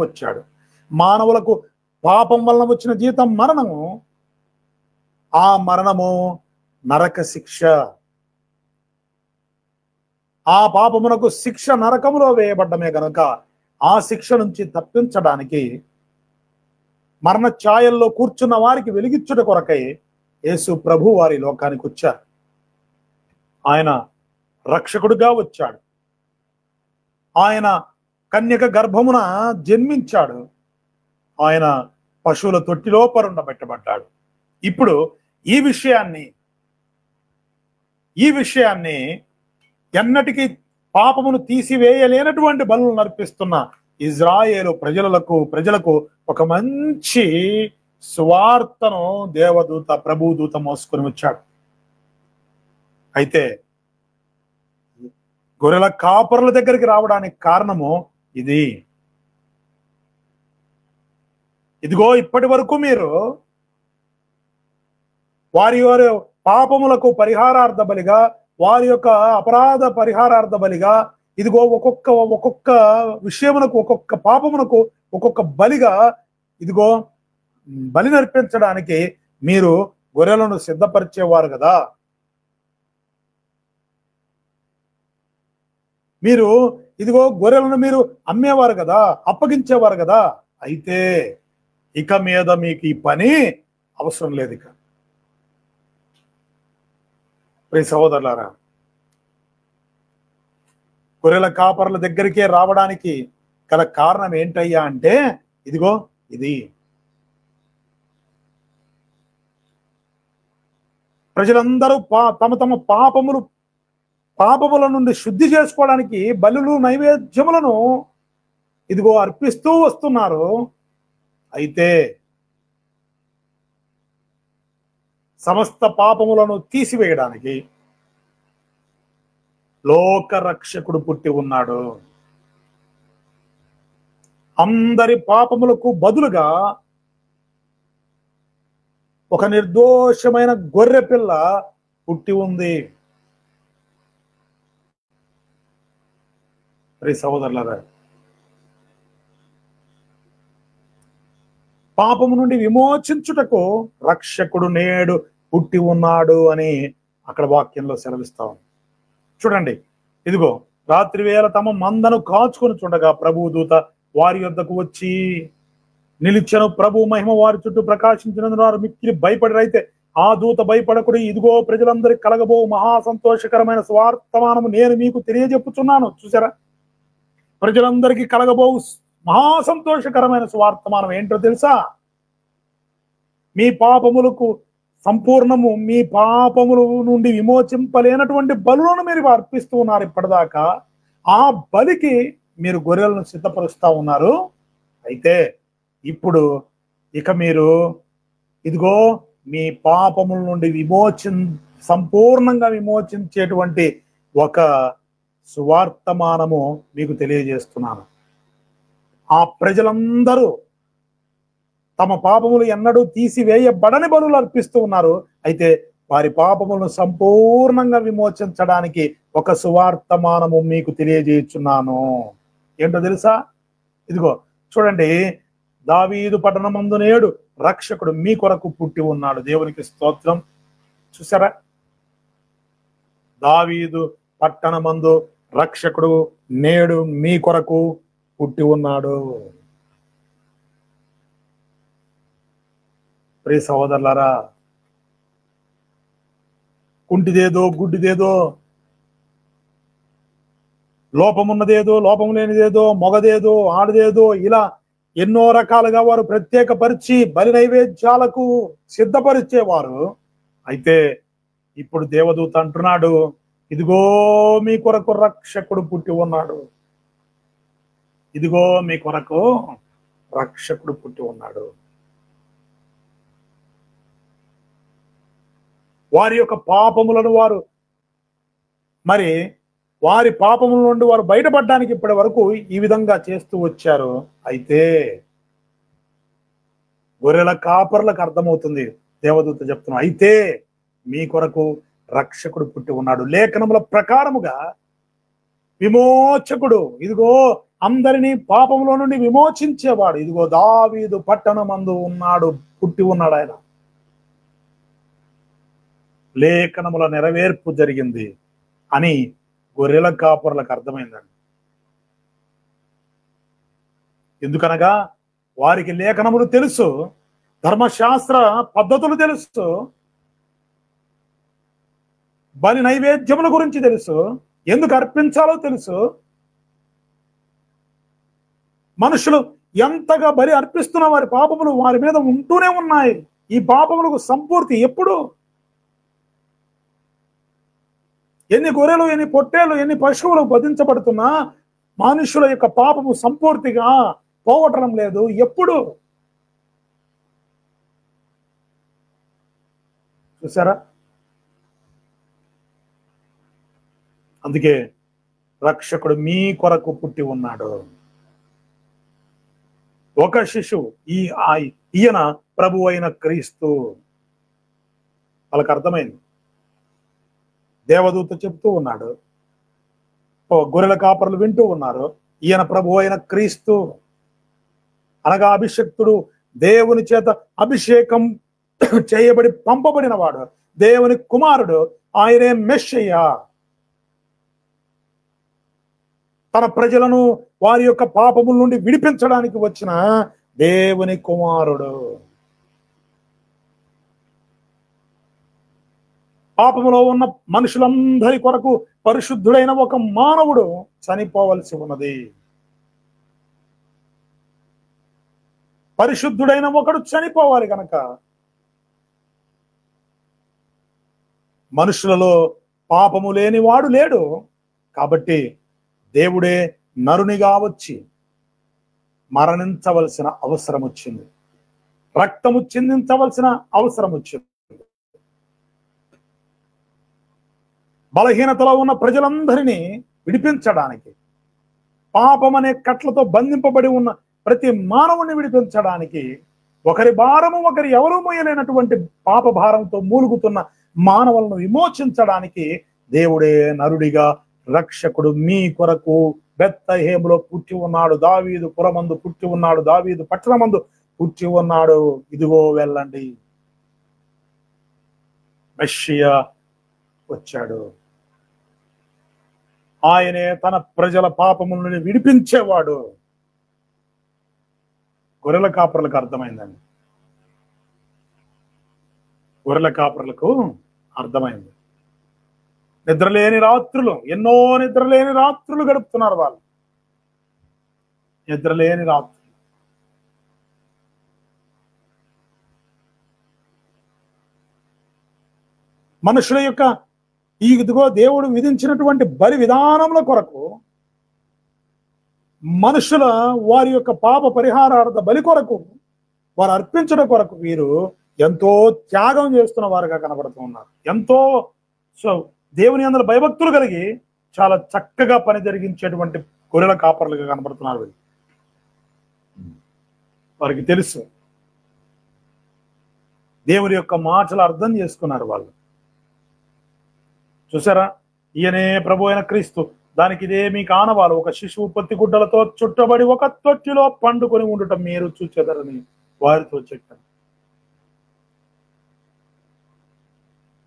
వచ్చాడు. మానవులకు పాపం వలన వచ్చిన జీతం మరణము, ఆ మరణము నరక శిక్ష. ఆ పాపమునకు శిక్ష నరకములో వేయబడ్డమే గనుక ఆ శిక్ష నుంచి తప్పించడానికి మరణ ఛాయల్లో కూర్చున్న వారికి వెలిగించుట కొరకై యేసు ప్రభు వారి లోకానికి వచ్చారు. ఆయన రక్షకుడుగా వచ్చాడు. ఆయన కన్యక గర్భమున జన్మించాడు. ఆయన పశువుల తొట్టిలో పరుండబెట్టబడ్డాడు. ఇప్పుడు ఈ విషయాన్ని ఎన్నటికీ పాపమును తీసివేయలేనటువంటి బలులను అర్పిస్తున్న ఇజ్రాయేలు ప్రజలకు ఒక మంచి సువార్తను దేవదూత ప్రభుదూత మోసుకొని వచ్చాడు. అయితే గొర్రెల కాపరుల దగ్గరికి రావడానికి కారణము ఇదిగో ఇప్పటి వరకు మీరు వారి పాపములకు పరిహారార్థ బలిగా, వారి యొక్క అపరాధ పరిహారార్థ బలిగా, ఇదిగో ఒక్కొక్క విషయమునకు, ఒక్కొక్క పాపమునకు ఒక్కొక్క బలిగా, ఇదిగో బలి నర్పించడానికి మీరు గొర్రెలను సిద్ధపరిచేవారు కదా. మీరు ఇదిగో గొర్రెలను మీరు అమ్మేవారు కదా, అప్పగించేవారు కదా. అయితే ఇక మీద మీకు ఈ పని అవసరం లేదు. ఇక సహోదరులారా, గొర్రెల కాపర్ల దగ్గరికే రావడానికి గల కారణం ఏంటయ్యా అంటే, ఇదిగో ఇది ప్రజలందరూ తమ తమ పాపముల నుండి శుద్ధి చేసుకోవడానికి బలులు నైవేద్యములను ఇదిగో అర్పిస్తూ వస్తున్నారు. అయితే సమస్త పాపములను తీసివేయడానికి లోక రక్షకుడు పుట్టి ఉన్నాడు. అందరి పాపములకు బదులుగా ఒక నిర్దోషమైన గొర్రె పిల్ల పుట్టి ఉంది. సహోదరులారా, పాపము నుండి విమోచించుటకు రక్షకుడు నేడు పుట్టి ఉన్నాడు అని అక్కడ వాక్యంలో సెలవిస్తాం. చూడండి, ఇదిగో రాత్రి వేళ తమ మందను కాచుకొని చూడగా ప్రభు దూత వారి యొద్దకు వచ్చి నిలిచెను. ప్రభు మహిమ వారి చుట్టూ ప్రకాశించినందున వారు మిక్కిలి భయపడిరైతే ఆ దూత భయపడకుడి, ఇదిగో ప్రజలందరికీ కలగబో మహా సంతోషకరమైన స్వార్థమానము నేను మీకు తెలియజెప్పుచున్నాను. చూసారా, ప్రజలందరికీ కలగబో మహా సంతోషకరమైన స్వార్థమానం ఏంటో తెలుసా? మీ పాపములకు సంపూర్ణము, మీ పాపముల నుండి విమోచింపలేనటువంటి బలులను మీరు అర్పిస్తూ ఉన్నారు. ఇప్పటిదాకా ఆ బలికి మీరు గొర్రెలను సిద్ధపరుస్తూ ఉన్నారు. అయితే ఇప్పుడు ఇక మీరు ఇదిగో మీ పాపముల నుండి సంపూర్ణంగా విమోచించేటువంటి ఒక సువార్తమానము మీకు తెలియజేస్తున్నాను. ఆ ప్రజలందరూ తమ పాపములు ఎన్నడూ తీసివేయబడని బలులు అర్పిస్తూ ఉన్నారు. అయితే వారి పాపములను సంపూర్ణంగా విమోచించడానికి ఒక సువార్తమానము మీకు తెలియజేయుచున్నాను. ఏంటో తెలుసా? ఇదిగో చూడండి, దావీదు పట్టణమందు నేడు రక్షకుడు మీ కొరకు పుట్టి ఉన్నాడు. దేవునికి స్తోత్రం. చూసారా, దావీదు పట్టణమందు రక్షకుడు నేడు మీ కొరకు పుట్టి ఉన్నాడు. ప్రియ సహోదరులారా, కుంటిదేదో గుడ్డిదేదో లోపమున్నదేదో, లోపం లేనిదేదో, మొగదేదో, ఆడదేదో, ఇలా ఎన్నో రకాలుగా వారు ప్రత్యేకపరిచి బలి నైవేద్యాలకు సిద్ధపరిచేవారు. అయితే ఇప్పుడు దేవదూత అంటున్నాడు, ఇదిగో మీ కొరకు రక్షకుడు పుట్టి ఉన్నాడు. ఇదిగో మీ కొరకు రక్షకుడు పుట్టి ఉన్నాడు. వారి యొక్క పాపములను వారి పాపముల నుండి వారు బయటపడడానికి ఇప్పటి వరకు ఈ విధంగా చేస్తూ వచ్చారు. అయితే గొర్రెల కాపర్లకు అర్థమవుతుంది, దేవదూత చెప్తున్నాడు, అయితే మీ కొరకు రక్షకుడు పుట్టి ఉన్నాడు. లేఖనముల ప్రకారముగా విమోచకుడు, ఇదిగో అందరినీ పాపములో నుండి విమోచించేవాడు, ఇదిగో దావీదు పట్టణమందు ఉన్నాడు, పుట్టి ఉన్నాడు ఆయన. లేఖనముల నెరవేర్పు జరిగింది అని గొర్రెల కాపరులకు అర్థమైందండి. ఎందుకనగా వారికి లేఖనములు తెలుసు, ధర్మశాస్త్ర పద్ధతులు తెలుసు, బలి నైవేద్యముల గురించి తెలుసు, ఎందుకు అర్పించాలో తెలుసు. మనుషులు ఎంతగా బలి అర్పిస్తున్న వారి పాపములు వారి మీద ఉంటూనే ఉన్నాయి. ఈ పాపములకు సంపూర్తి ఎప్పుడు? ఎన్ని గొర్రెలు, ఎన్ని పొట్టేలు, ఎన్ని పశువులు వధించబడుతున్నా మనుషుల యొక్క పాపము సంపూర్తిగా పోగొట్టడం లేదు. ఎప్పుడు? చూసారా? అందుకే రక్షకుడు మీ కొరకు పుట్టి ఉన్నాడు. ఒక శిశువు, ఈయన ప్రభు అయిన క్రీస్తు. వాళ్ళకి అర్థమైంది. దేవదూత చెప్తూ ఉన్నాడు, గొర్రెల కాపరులు వింటూ ఉన్నారు, ఈయన ప్రభు అయిన క్రీస్తు అనగా అభిషక్తుడు, దేవుని చేత అభిషేకం చేయబడి పంపబడిన వాడు, దేవుని కుమారుడు, ఆయనే మెస్సయ్య. తన ప్రజలను వారి యొక్క పాపముల నుండి విడిపించడానికి వచ్చిన దేవుని కుమారుడు. పాపములో ఉన్న మనుషులందరి కొరకు పరిశుద్ధుడైన ఒక మానవుడు చనిపోవలసి ఉన్నది. పరిశుద్ధుడైన ఒకడు చనిపోవాలి కనుక మనుషులలో పాపము లేని వాడు లేడు. కాబట్టి దేవుడే నరునిగా వచ్చి మరణించవలసిన అవసరం వచ్చింది, రక్తము చిందించవలసిన అవసరం వచ్చింది. బలహీనతలో ఉన్న ప్రజలందరినీ విడిపించడానికి, పాపం అనే కట్లతో బంధింపబడి ఉన్న ప్రతి మానవుని విడిపించడానికి, ఒకరి భారము ఒకరి ఎవరూ మోయలేనటువంటి పాప భారంతో మూలుగుతున్న మానవులను విమోచించడానికి దేవుడే నరుడిగా రక్షకుడు మీ కొరకు బెత్లెహేములో పుట్టి ఉన్నాడు. దావీదు పురమందు పుట్టి ఉన్నాడు, దావీదు పట్టణమందు పుట్టి ఉన్నాడు. ఇదిగో వెళ్ళండి, మెస్సియా వచ్చాడు. ఆయనే తన ప్రజల పాపముల నుండి విడిపించేవాడు. గొర్రెల కాపరులకు అర్థమైందండి, గొర్రెల కాపరులకు అర్థమైంది. నిద్రలేని రాత్రులు, ఎన్నో నిద్రలేని రాత్రులు గడుపుతున్నారు వాళ్ళు. నిద్రలేని రాత్రులు. మనుషుల యొక్క ఇదిగో దేవుడు విధించినటువంటి బలి విధానముల కొరకు, మనుషుల వారి యొక్క పాప పరిహారార్థ బలి కొరకు, వారు అర్పించడం కొరకు వీరు ఎంతో త్యాగం చేస్తున్న వారుగా కనబడుతూ ఉన్నారు. ఎంతో దేవుని అందరూ భయభక్తులు కలిగి చాలా చక్కగా పని జరిగించేటువంటి గొర్రెల కాపర్లుగా కనబడుతున్నారు. వారికి తెలుసు, దేవుని యొక్క మాటలు అర్థం చేసుకున్నారు వాళ్ళు. చూసారా? ఈయనే ప్రభు అయిన క్రీస్తు, దానికి ఇదే మీకు ఆనవాలు, ఒక శిశువు పొత్తి గుడ్డలతో చుట్టబడి ఒక తొట్టిలో పండుకొని ఉండటం మీరు చూచెదరని వారితో చెప్పారు.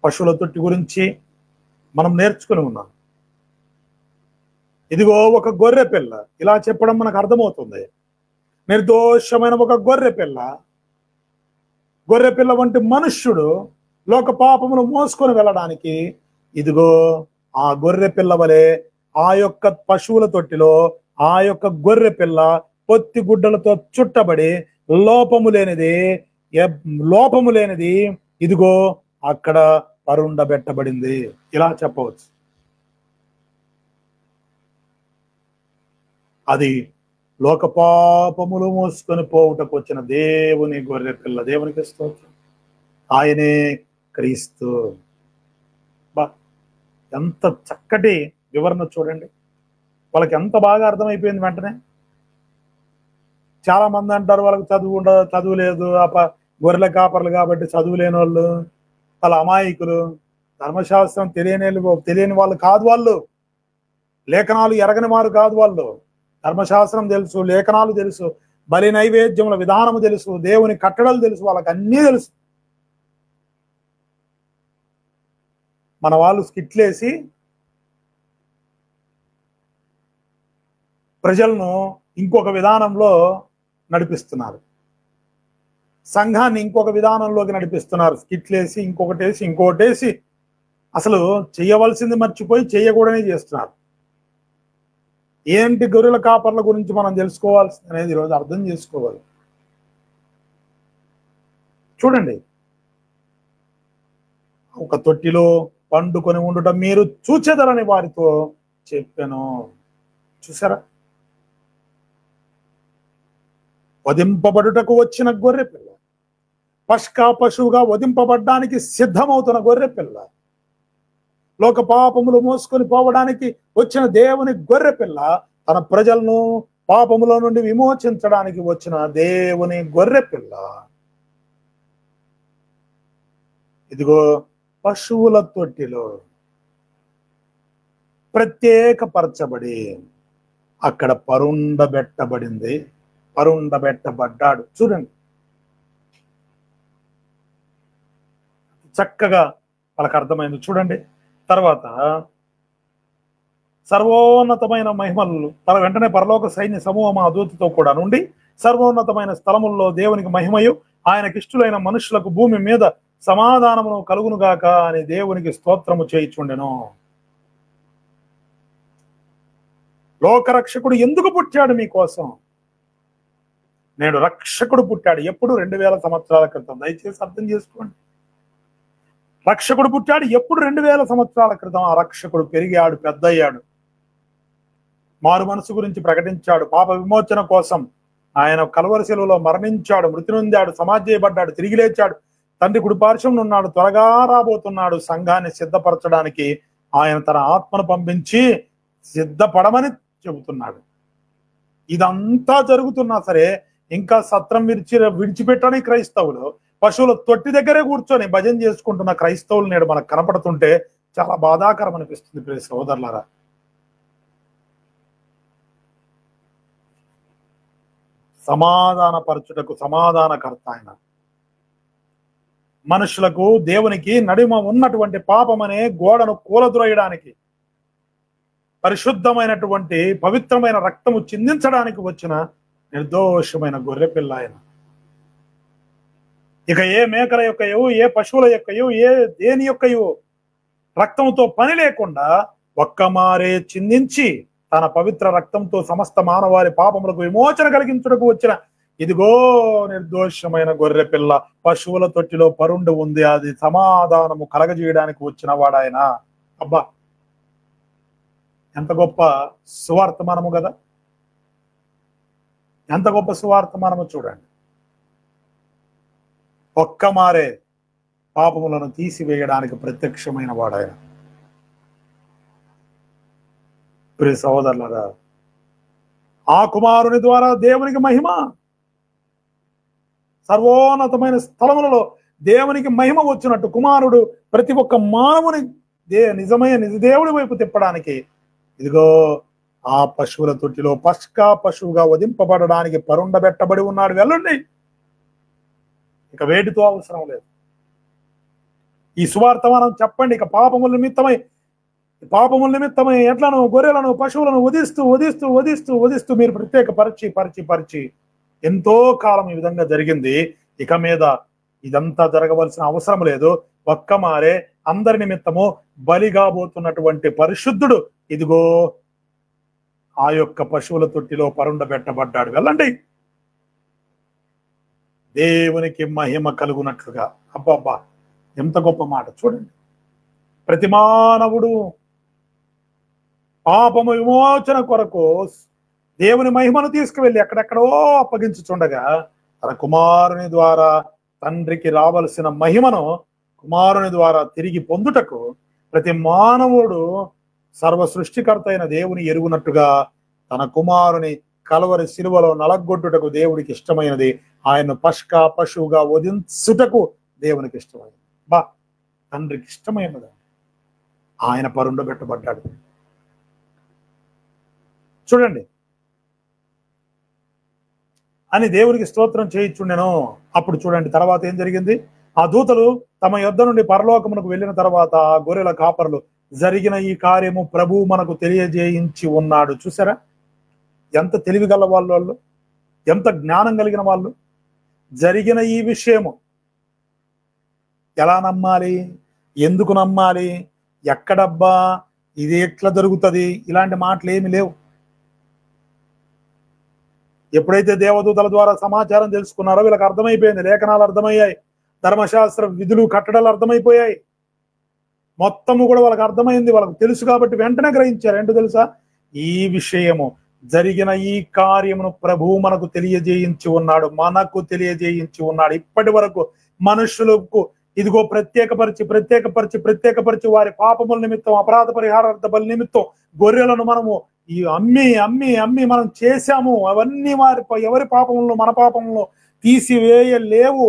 పశువుల తొట్టి గురించి మనం నేర్చుకుని ఉన్నాం. ఇదిగో ఒక గొర్రె పిల్ల, ఇలా చెప్పడం మనకు అర్థమవుతుంది. నిర్దోషమైన ఒక గొర్రె పిల్ల వంటి మనుష్యుడు లోక పాపములు మోసుకొని వెళ్ళడానికి ఇదిగో ఆ గొర్రె పిల్ల వలె ఆ యొక్క పశువుల తొట్టిలో ఆ యొక్క గొర్రె పిల్ల పొత్తి గుడ్డలతో చుట్టబడి లోపము లేనిది లోపము లేనిది ఇదిగో అక్కడ పరుండబెట్టబడింది. ఇలా చెప్పవచ్చు. అది లోక పాపములు మోసుకొని పోవుటకు వచ్చిన దేవుని గొర్రె పిల్ల. దేవునికి స్తోత్రం. ఆయనే క్రీస్తు. ఎంత చక్కటి వివరణ చూడండి. వాళ్ళకి ఎంత బాగా అర్థమైపోయింది వెంటనే. చాలా మంది అంటారు వాళ్ళకి చదువు లేదు, గొర్రెల కాపర్లు కాబట్టి చదువు లేని వాళ్ళు, వాళ్ళ అమాయకులు, ధర్మశాస్త్రం తెలియని వాళ్ళు కాదు. వాళ్ళు లేఖనాలు ఎరగని వారు కాదు. వాళ్ళు ధర్మశాస్త్రం తెలుసు, లేఖనాలు తెలుసు, బలి నైవేద్యముల విధానము తెలుసు, దేవుని కట్టడలు తెలుసు, వాళ్ళకి అన్నీ తెలుసు. మన వాళ్ళు స్కిట్లేసి ప్రజలను ఇంకొక విధానంలో నడిపిస్తున్నారు, సంఘాన్ని ఇంకొక విధానంలోకి నడిపిస్తున్నారు. స్కిట్లేసి ఇంకొకటేసి అసలు చేయవలసింది మర్చిపోయి చేయకూడనే చేస్తున్నారు. ఏంటి గొర్రెల కాపర్ల గురించి మనం తెలుసుకోవాల్సింది అనేది ఈరోజు అర్థం చేసుకోవాలి. చూడండి, ఒక తొట్టిలో పండుకొని ఉండటం మీరు చూచెదరని వారితో చెప్పాను. చూసారా? వధింపబడుటకు వచ్చిన గొర్రె పిల్ల, పస్కా పశువుగా వధింపబడ్డానికి సిద్ధమవుతున్న గొర్రె పిల్ల, లోక పాపములు మోసుకొని పోవడానికి వచ్చిన దేవుని గొర్రె పిల్ల, తన ప్రజలను పాపముల నుండి విమోచించడానికి వచ్చిన దేవుని గొర్రె పిల్ల ఇదిగో పశువుల తొట్టిలో ప్రత్యేకపరచబడి అక్కడ పరుండబెట్టబడింది, పరుండబెట్టబడ్డాడు. చూడండి, చక్కగా వాళ్ళకి అర్థమైంది. చూడండి, తర్వాత సర్వోన్నతమైన మహిమలు వెంటనే పరలోక సైన్య సమూహం ఆ దూతతో కూడా నుండి సర్వోన్నతమైన స్థలముల్లో దేవునికి మహిమయు ఆయనకిష్టులైన మనుషులకు భూమి మీద సమాధానమును కలుగునుగాక అని దేవునికి స్తోత్రము చేయిచుండెను. లోకరక్షకుడు ఎందుకు పుట్టాడు మీకోసం? నేడు రక్షకుడు పుట్టాడు. ఎప్పుడు? 2000 సంవత్సరాల క్రితం. దయచేసి అర్థం చేసుకోండి. రక్షకుడు పుట్టాడు ఎప్పుడు? 2000 సంవత్సరాల క్రితం. ఆ రక్షకుడు పెరిగాడు, పెద్దయ్యాడు, మారు మనసు గురించి ప్రకటించాడు, పాప విమోచన కోసం ఆయన కల్వరి శిలువలో మరణించాడు, మృతి నొందాడు, సమాధి చేయబడ్డాడు, తిరిగి లేచాడు, తండ్రి కుడి పార్శ్వంలో ఉన్నాడు, త్వరగా రాబోతున్నాడు. సంఘాన్ని సిద్ధపరచడానికి ఆయన తన ఆత్మను పంపించి సిద్ధపడమని చెబుతున్నాడు. ఇదంతా జరుగుతున్నా సరే ఇంకా సత్రం విడిచిపెట్టని క్రైస్తవులు, పశువుల తొట్టి దగ్గరే కూర్చొని భజన చేసుకుంటున్న క్రైస్తవులు నేడు మనకు కనపడుతుంటే చాలా బాధాకరం అనిపిస్తుంది. ప్రియ సోదరులారా, సమాధాన పరచుటకు సమాధానకర్త ఆయన. మనుషులకు దేవునికి నడుమ ఉన్నటువంటి పాపం అనే గోడను కూలద్రోయడానికి, పరిశుద్ధమైనటువంటి పవిత్రమైన రక్తము చిందించడానికి వచ్చిన నిర్దోషమైన గొర్రెపిల్ల ఆయన. ఇక ఏ మేకల యొక్కయో, ఏ పశువుల యొక్కయో, దేని యొక్కయో రక్తంతో పని లేకుండా ఒక్కమారే చిందించి తన పవిత్ర రక్తంతో సమస్త మానవారి పాపములకు విమోచన కలిగించుటకు వచ్చిన ఇదిగో నిర్దోషమైన గొర్రె పిల్ల పశువుల తొట్టిలో పరుండి ఉంది. అది సమాధానము కలగజేయడానికి వచ్చిన వాడాయన. అబ్బా, ఎంత గొప్ప సువార్తమానము కదా! ఎంత గొప్ప సువార్తమానము చూడండి. ఒక్క మారే పాపములను తీసివేయడానికి ప్రత్యక్షమైన వాడాయన. ప్రియ సహోదరులారా, ఆ కుమారుని ద్వారా దేవునికి మహిమ, సర్వోన్నతమైన స్థలములలో దేవునికి మహిమ వచ్చినట్టు కుమారుడు ప్రతి ఒక్క మానవుని నిజ దేవుడి వైపు తిప్పడానికి ఇదిగో ఆ పశువుల తొట్టిలో పస్కా పశువుగా వధింపబడడానికి పరుండబెట్టబడి ఉన్నాడు. వెళ్ళండి, ఇక వేటితో అవసరం లేదు. ఈ సువార్తమానం చెప్పండి. ఇక పాపముల నిమిత్తమై ఎట్లను, గొర్రెలను, పశువులను వధిస్తూ మీరు ప్రత్యేక పరిచి ఎంతో కాలం ఈ విధంగా జరిగింది. ఇక మీద ఇదంతా జరగవలసిన అవసరం లేదు. ఒక్క మారే అందరి నిమిత్తము బలి కాబోతున్నటువంటి పరిశుద్ధుడు ఇదిగో ఆ యొక్క పశువుల తొట్టిలో పరుండబెట్టబడ్డాడు. వెళ్ళండి, దేవునికి మహిమ కలుగునట్లుగా. అబ్బబ్బా, ఎంత గొప్ప మాట చూడండి. ప్రతి మానవుడు పాపము విమోచన కొరకు దేవుని మహిమను తీసుకువెళ్ళి ఎక్కడెక్కడో అప్పగించుచుండగా తన కుమారుని ద్వారా తండ్రికి రావలసిన మహిమను కుమారుని ద్వారా తిరిగి పొందుటకు ప్రతి మానవుడు సర్వ సృష్టికర్త అయిన దేవుని ఎరుగునట్టుగా తన కుమారుని కలవరి శిలువలో నలగొట్టుటకు దేవుడికి ఇష్టమైనది. ఆయన పష్కా పశువుగా వధించుటకు దేవునికి ఇష్టమైనది. బా, తండ్రికి ఇష్టమైనది. ఆయన పరుండబెట్టబడ్డాడు. చూడండి అని దేవునికి స్తోత్రం చేయించుండెను. అప్పుడు చూడండి తర్వాత ఏం జరిగింది. ఆ దూతలు తమ యొద్ద నుండి పరలోకమునకు వెళ్ళిన తర్వాత ఆ గొర్రెల కాపరులు జరిగిన ఈ కార్యము ప్రభువు మనకు తెలియజేయించి ఉన్నాడు. చూసారా, ఎంత తెలివి గల వాళ్ళు, ఎంత జ్ఞానం కలిగిన వాళ్ళు. జరిగిన ఈ విషయము ఎలా నమ్మాలి, ఎందుకు నమ్మాలి, ఎక్కడబ్బా, ఇది ఎట్లా జరుగుతుంది, ఇలాంటి మాటలు ఏమి లేవు. ఎప్పుడైతే దేవదూతల ద్వారా సమాచారం తెలుసుకున్నారో వీళ్ళకి అర్థమైపోయింది. లేఖనాలు అర్థమయ్యాయి, ధర్మశాస్త్ర విధులు కట్టడాలు అర్థమైపోయాయి, మొత్తము కూడా వాళ్ళకి అర్థమైంది. వాళ్ళకి తెలుసు కాబట్టి వెంటనే గ్రహించారు. ఏంటో తెలుసా, ఈ విషయము జరిగిన ఈ కార్యమును ప్రభువు మనకు తెలియజేయించి ఉన్నాడు, మనకు తెలియజేయించి ఉన్నాడు. ఇప్పటి వరకు మనుషులకు ఇదిగో ప్రత్యేకపరిచి వారి పాపముల నిమిత్తం, అపరాధ పరిహారార్థ బలి నిమిత్తం గొర్రెలను మనము ఈ అమ్మి మనం చేశాము. అవన్నీ ఎవరి పాపములను మన పాపములను తీసివేయలేవు.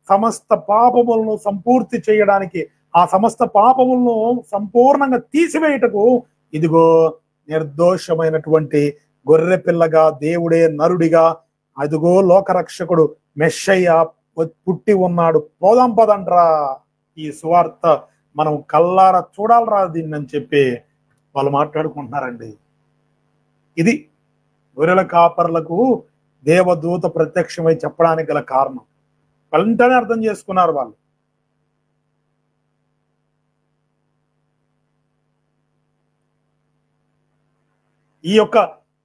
సమస్త పాపములను సంపూర్తి చేయడానికి, ఆ సమస్త పాపములను సంపూర్ణంగా తీసివేయటకు ఇదిగో నిర్దోషమైనటువంటి గొర్రె పిల్లగా దేవుడే నరుడిగా అదిగో లోకరక్షకుడు మెస్సయ్య పుట్టి ఉన్నాడు. పోదాం పదండ్రా, ఈ సువార్త మనం కల్లారా చూడాలరా దీన్ని అని చెప్పి వాళ్ళు మాట్లాడుకుంటున్నారండి. ఇది గొర్రెల కాపర్లకు దేవదూత ప్రత్యక్షమై చెప్పడానికి గల కారణం. వెంటనే అర్థం చేసుకున్నారు వాళ్ళు. ఈ యొక్క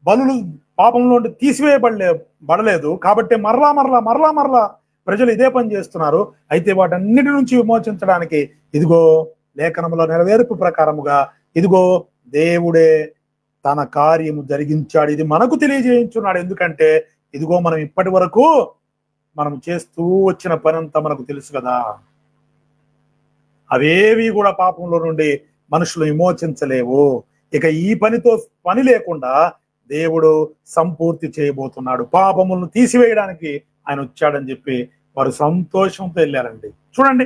బలులు పాపంలో తీసివేయబడలేదు కాబట్టి మరలా ప్రజలు ఇదే పని చేస్తున్నారు. అయితే వాటన్నిటి నుంచి విమోచించడానికి ఇదిగో లేఖనంలో నెరవేర్పు ప్రకారముగా ఇదిగో దేవుడే తన కార్యము జరిగించాడు. ఇది మనకు తెలియజేయించున్నాడు. ఎందుకంటే ఇదిగో మనం ఇప్పటి వరకు మనం చేస్తూ వచ్చిన పని అంతా మనకు తెలుసు కదా. అవేవి కూడా పాపంలో నుండి మనుషులు విమోచించలేవు. ఇక ఈ పనితో పని లేకుండా దేవుడు సంపూర్తి చేయబోతున్నాడు. పాపములను తీసివేయడానికి ఆయన వచ్చాడని చెప్పి వారు సంతోషంతో వెళ్ళారండి. చూడండి,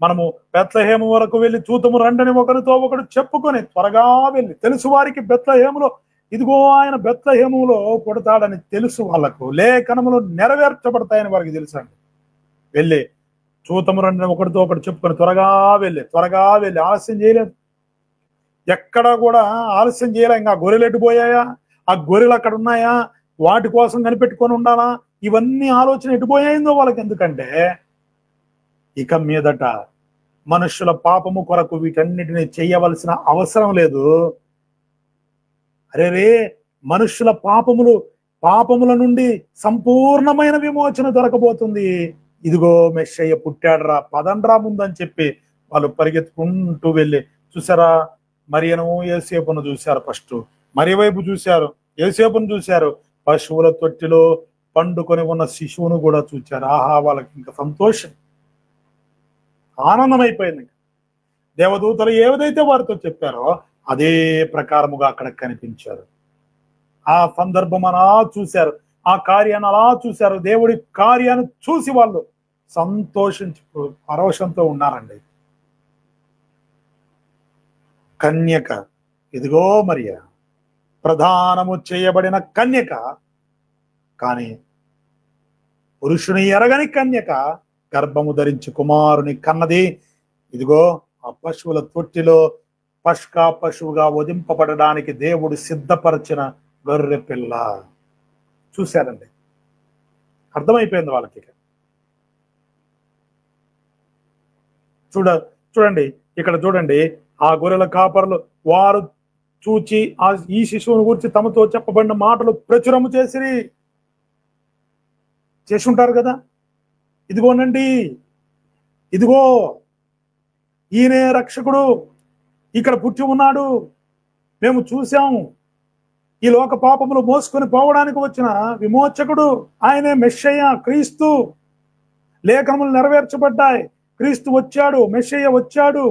మనము బెత్లెహేము వరకు వెళ్ళి చూతము రండని ఒకరితో ఒకడు చెప్పుకొని త్వరగా వెళ్ళి, తెలుసు వారికి బెత్లెహేములో ఇదిగో ఆయన బెత్లెహేములో పుడతాడని తెలుసు. వాళ్ళకు లేఖనములు నెరవేర్చబడతాయని వారికి తెలుసు అండి. వెళ్ళి చూతము రండని ఒకరితో ఒకటి చెప్పుకొని త్వరగా వెళ్ళి ఆలస్యం చేయలేదు. ఎక్కడ కూడా ఆలస్యం చేయలే. ఇంకా గొర్రెలు ఎటుపోయాయా, ఆ గొర్రెలు అక్కడ ఉన్నాయా, వాటి కోసం కనిపెట్టుకొని ఉండాలా, ఇవన్నీ ఆలోచన ఎటుపోయాయిందో వాళ్ళకి. ఎందుకంటే ఇక మీదట మనుషుల పాపము కొరకు వీటన్నిటిని చేయవలసిన అవసరం లేదు. అరే మనుషుల పాపముల నుండి సంపూర్ణమైన విమోచన దొరకబోతుంది. ఇదిగో మెస్సయ్య పుట్టాడ్రా, పదండ్రా ముందని చెప్పి వాళ్ళు పరిగెత్తుకుంటూ వెళ్ళి చూసారా, మరియను యోసేపును చూశారు. ఫస్ట్ మరి వైపు చూశారు, యోసేపును చూశారు, పశువుల తొట్టిలో పండుకొని ఉన్న శిశువును కూడా చూశారు. ఆహా, వాళ్ళకి ఇంకా సంతోషం, ఆనందమైపోయింది. దేవదూతలు ఏదైతే వారితో చెప్పారో అదే ప్రకారముగా అక్కడ కనిపించారు. ఆ సందర్భం అలా చూశారు, ఆ కార్యాన్ని అలా చూశారు. దేవుడి కార్యాన్ని చూసి వాళ్ళు సంతోషించి పరవశంతో ఉన్నారండి. కన్యక, ఇదిగో మరియ ప్రధానము చేయబడిన కన్యక, కానీ పురుషుని ఎరగని కన్యక గర్భము ధరించి కుమారుని కన్నది. ఇదిగో ఆ పశువుల తొట్టిలో పష్కా పశువుగా వధింపబడడానికి దేవుడు సిద్ధపరిచిన గొర్రె పిల్ల. చూశారండి, అర్థమైపోయింది వాళ్ళకి. చూడండి ఇక్కడ చూడండి, ఆ గొర్రెల కాపరులు వారు చూచి ఈ శిశువుని గురించి తమతో చెప్పబడిన మాటలు ప్రచురము చేసి ఉంటారు కదా. ఇదిగోనండి, ఇదిగో ఈయనే రక్షకుడు, ఇక్కడ పుట్టి ఉన్నాడు, మేము చూసాము, ఈ లోక పాపములు మోసుకొని పోవడానికి వచ్చిన విమోచకుడు, ఆయనే మెస్సయ్య, క్రీస్తు. లేఖనములు నెరవేర్చబడ్డాయి, క్రీస్తు వచ్చాడు, మెస్సయ్య వచ్చాడు,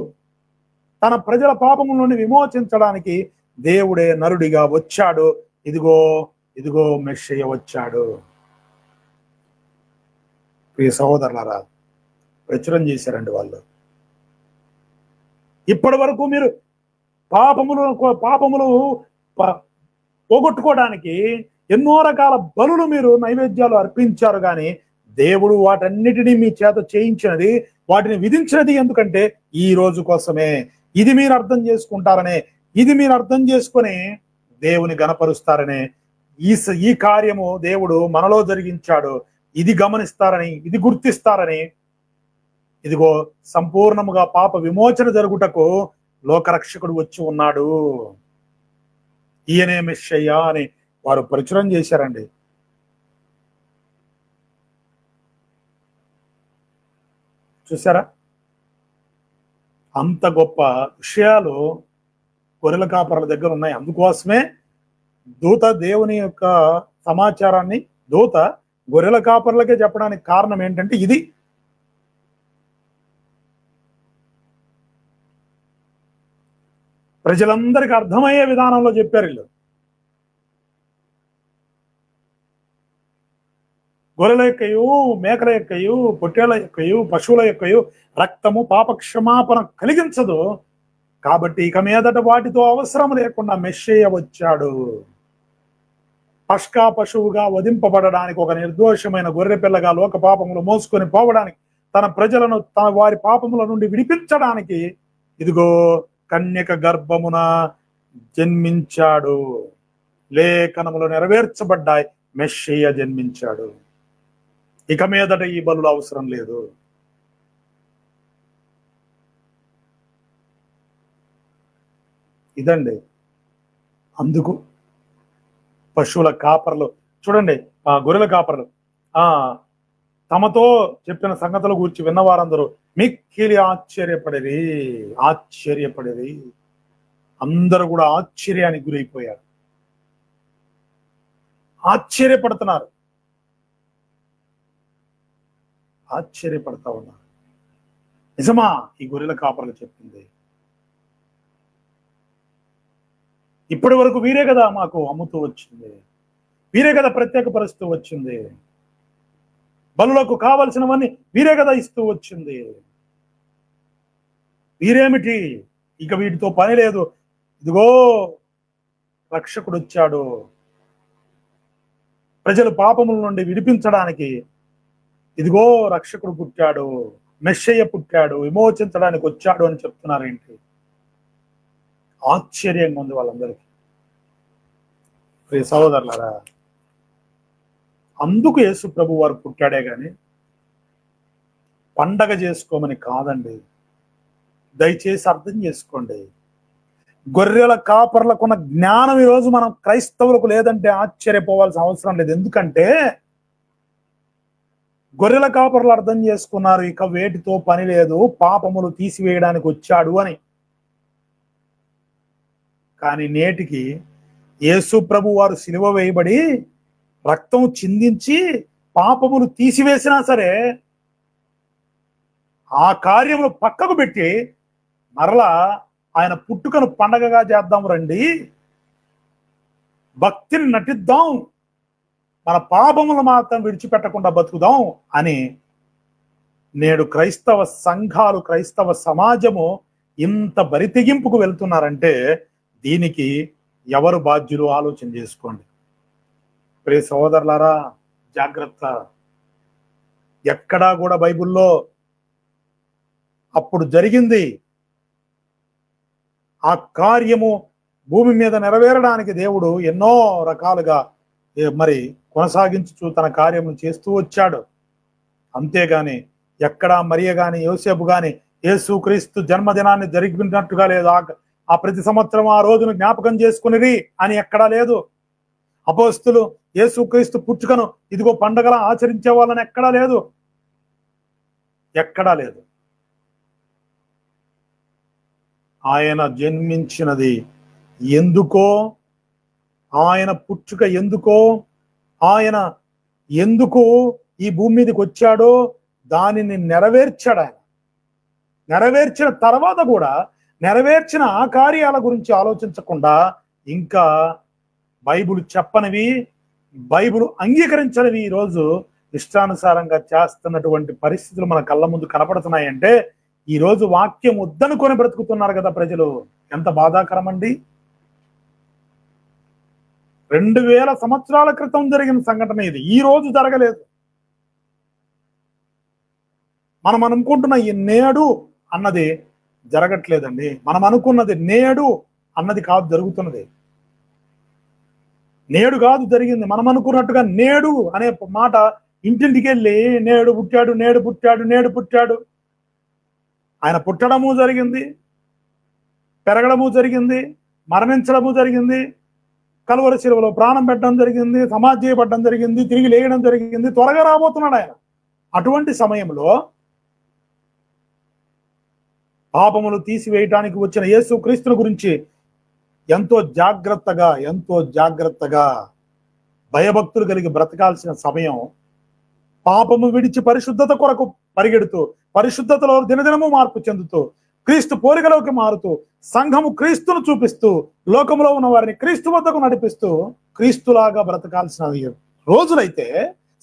తన ప్రజల పాపముల నుండి విమోచించడానికి దేవుడే నరుడిగా వచ్చాడు. ఇదిగో ఇదిగో మెస్సయ్య వచ్చాడు. ప్రియ సహోదరులారా, ప్రచురం చేశారండి వాళ్ళు. ఇప్పటి వరకు మీరు పాపములు పోగొట్టుకోవడానికి ఎన్నో రకాల బలులు మీరు నైవేద్యాలు అర్పించారు, కానీ దేవుడు వాటన్నిటినీ మీ చేత చేయించినది, వాటిని విధించినది ఎందుకంటే ఈ రోజు కోసమే. ఇది మీరు అర్థం చేసుకుంటారనే, ఇది మీరు అర్థం చేసుకొని దేవుని గణపరుస్తారనే ఈ కార్యము దేవుడు మనలో జరిగించాడు. ఇది గమనిస్తారని, ఇది గుర్తిస్తారని, ఇదిగో సంపూర్ణముగా పాప విమోచన జరుగుటకు లోకరక్షకుడు వచ్చి ఉన్నాడు, ఈయనే మెస్సయ్య అని వారు ప్రచురం చేశారండి. చూసారా, అంత గొప్ప విషయాలు గొర్రెల కాపరుల దగ్గర ఉన్నాయి. అందుకోసమే దూత దేవుని యొక్క సమాచారాన్ని దూత గొర్రెల కాపరులకే చెప్పడానికి కారణం ఏంటంటే ఇది. ప్రజలందరికీ అర్థమయ్యే విధానంలో చెప్పారు వీళ్ళు. గొర్రెల యొక్కయు, మేకల యొక్కయు, పొట్టేళ్ల యొక్కయు, పశువుల యొక్కయు రక్తము పాప క్షమాపణ కలిగించదు, కాబట్టి ఇక మీదట వాటితో అవసరం లేకుండా మెస్సయ్య వచ్చాడు. పస్కా పశువుగా వధింపబడడానికి, ఒక నిర్దోషమైన గొర్రె పిల్లగా లోక పాపములు మోసుకొని పోవడానికి, తన ప్రజలను వారి పాపముల నుండి విడిపించడానికి ఇదిగో కన్యక గర్భమున జన్మించాడు. లేఖనములు నెరవేర్చబడ్డాయి, మెస్సయ్య జన్మించాడు. ఇక మీదట ఈ బలులు అవసరం లేదు. ఇదండి. అందుకు పశువుల కాపర్లు చూడండి, ఆ గొర్రెల కాపర్లు తమతో చెప్పిన సంగతుల గురించి విన్నవారందరూ మిక్కిలి ఆశ్చర్యపడేది. అందరూ కూడా ఆశ్చర్యానికి గురైపోయారు, ఆశ్చర్యపడుతున్నారు, ఆశ్చర్యపడతా ఉన్నారు. నిజమా ఈ గొర్రెల కాపర్లు చెప్పింది? ఇప్పటి వరకు వీరే కదా మాకు అమ్ముతూ వచ్చింది, వీరే కదా ప్రత్యేకపరుస్తూ వచ్చింది, బలులకు కావలసినవన్నీ వీరే కదా ఇస్తూ వచ్చింది. వీరేమిటి, ఇక వీటితో పని లేదు, ఇదిగో రక్షకుడు వచ్చాడు, ప్రజలు పాపముల నుండి విడిపించడానికి ఇదిగో రక్షకుడు పుట్టాడు, మెస్సయ్య పుట్టాడు, విమోచించడానికి వచ్చాడు అని చెప్తున్నారేంటి? ఆశ్చర్యంగా ఉంది వాళ్ళందరికీ. ప్రియ సహోదరులారా, అందుకు యేసు ప్రభు వారు పుట్టాడే గాని పండగ చేసుకోమని కాదండి. దయచేసి అర్థం చేసుకోండి. గొర్రెల కాపర్లకున్న జ్ఞానం ఈరోజు మనం క్రైస్తవులకు లేదంటే ఆశ్చర్యపోవాల్సిన అవసరం లేదు. ఎందుకంటే గొర్రెల కాపర్లు అర్థం చేసుకున్నారు, ఇక వేటితో పని లేదు, పాపములు తీసివేయడానికి వచ్చాడు అని. కానీ నేటికి యేసు ప్రభు వారు సిలువ వేయబడి రక్తం చిందించి పాపములు తీసివేసినా సరే ఆ కార్యములు పక్కకు పెట్టి మరలా ఆయన పుట్టుకను పండగగా చేద్దాం రండి, భక్తిని నటిద్దాం, మన పాపములు మాత్రం విడిచిపెట్టకుండా బతుకుదాం అని నేడు క్రైస్తవ సంఘాలు, క్రైస్తవ సమాజము ఇంత బరితెగింపుకు వెళ్తున్నారంటే దీనికి ఎవరు బాధ్యులు ఆలోచన చేసుకోండి. ప్రియ సహోదరులారా, జాగ్రత్త. ఎక్కడా కూడా బైబిల్లో అప్పుడు జరిగింది ఆ కార్యము భూమి మీద నెరవేరడానికి దేవుడు ఎన్నో రకాలుగా మరి కొనసాగించు తన కార్యము చేస్తూ వచ్చాడు. అంతేగాని ఎక్కడా మరియ గాని యోసేపు గాని యేసుక్రీస్తు జన్మదినాన్ని జరిగినట్టుగా లేదా ఆ ప్రతి సంవత్సరం ఆ రోజును జ్ఞాపకం చేసుకునిరి అని ఎక్కడా లేదు. అపోస్తులు యేసుక్రీస్తు పుట్టుకను ఇదిగో పండగలా ఆచరించే వాళ్ళని ఎక్కడా లేదు, ఎక్కడా లేదు. ఆయన జన్మించినది ఎందుకో, ఆయన పుట్టుక ఎందుకో, ఆయన ఎందుకు ఈ భూమి మీదకి వచ్చాడో దానిని నెరవేర్చాడు. ఆయన నెరవేర్చిన తర్వాత కూడా నెరవేర్చిన ఆ కార్యాల గురించి ఆలోచించకుండా ఇంకా బైబిల్ చెప్పనివి, బైబిల్ అంగీకరించనివి ఈరోజు ఇష్టానుసారంగా చేస్తున్నటువంటి పరిస్థితులు మన కళ్ళ ముందు కనపడుతున్నాయంటే ఈరోజు వాక్యం వద్దనుకొని బ్రతుకుతున్నారు కదా ప్రజలు. ఎంత బాధాకరం అండి. 2000 సంవత్సరాల క్రితం జరిగిన సంఘటన ఇది, ఈ రోజు జరగలేదు. మనం అనుకుంటున్న ఈ నేడు అన్నది జరగట్లేదండి. మనం అనుకున్నది నేడు అన్నది కాదు జరుగుతున్నది. నేడు కాదు జరిగింది. మనం అనుకున్నట్టుగా నేడు అనే మాట ఇంటింటికి వెళ్ళి నేడు పుట్టాడు, నేడు పుట్టాడు, నేడు పుట్టాడు. ఆయన పుట్టడము జరిగింది, పెరగడము జరిగింది, మరణించడము జరిగింది, కలువరి శిలువలో ప్రాణం పెట్టడం జరిగింది, సమాధి చేయబడడం జరిగింది, తిరిగి లేయడం జరిగింది, త్వరగా రాబోతున్నాడు ఆయన. అటువంటి సమయంలో పాపములు తీసివేయటానికి వచ్చిన యేసుక్రీస్తుని గురించి ఎంతో జాగ్రత్తగా భయభక్తులు కలిగి బ్రతకాల్సిన సమయం, పాపము విడిచి పరిశుద్ధత కొరకు పరిగెడుతూ, పరిశుద్ధతలో దినదినము మార్పు చెందుతూ, క్రీస్తు పోలికలోకి మారుతూ, సంఘము క్రీస్తును చూపిస్తూ, లోకంలో ఉన్న వారిని క్రీస్తు వద్దకు నడిపిస్తూ, క్రీస్తులాగా బ్రతకాల్సిన రోజులైతే,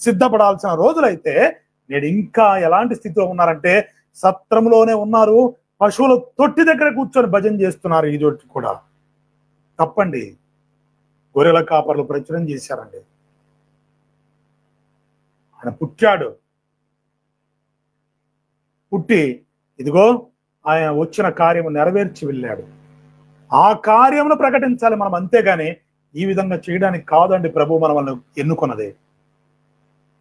సిద్ధపడాల్సిన రోజులైతే నేడు ఇంకా ఎలాంటి స్థితిలో ఉన్నారంటే సత్రంలోనే ఉన్నారు, పశువుల తొట్టి దగ్గర కూర్చొని భజన చేస్తున్నారు. ఈ రోజు కూడా తప్పండి. గొర్రెల కాపర్లు ప్రచురం చేశారండి. ఆయన పుట్టాడు, పుట్టి ఇదిగో ఆయన వచ్చిన కార్యము నెరవేర్చి వెళ్ళాడు. ఆ కార్యమును ప్రకటించాలి మనం, అంతేగాని ఈ విధంగా చేయడానికి కాదండి ప్రభు మనల్ని ఎన్నుకున్నది.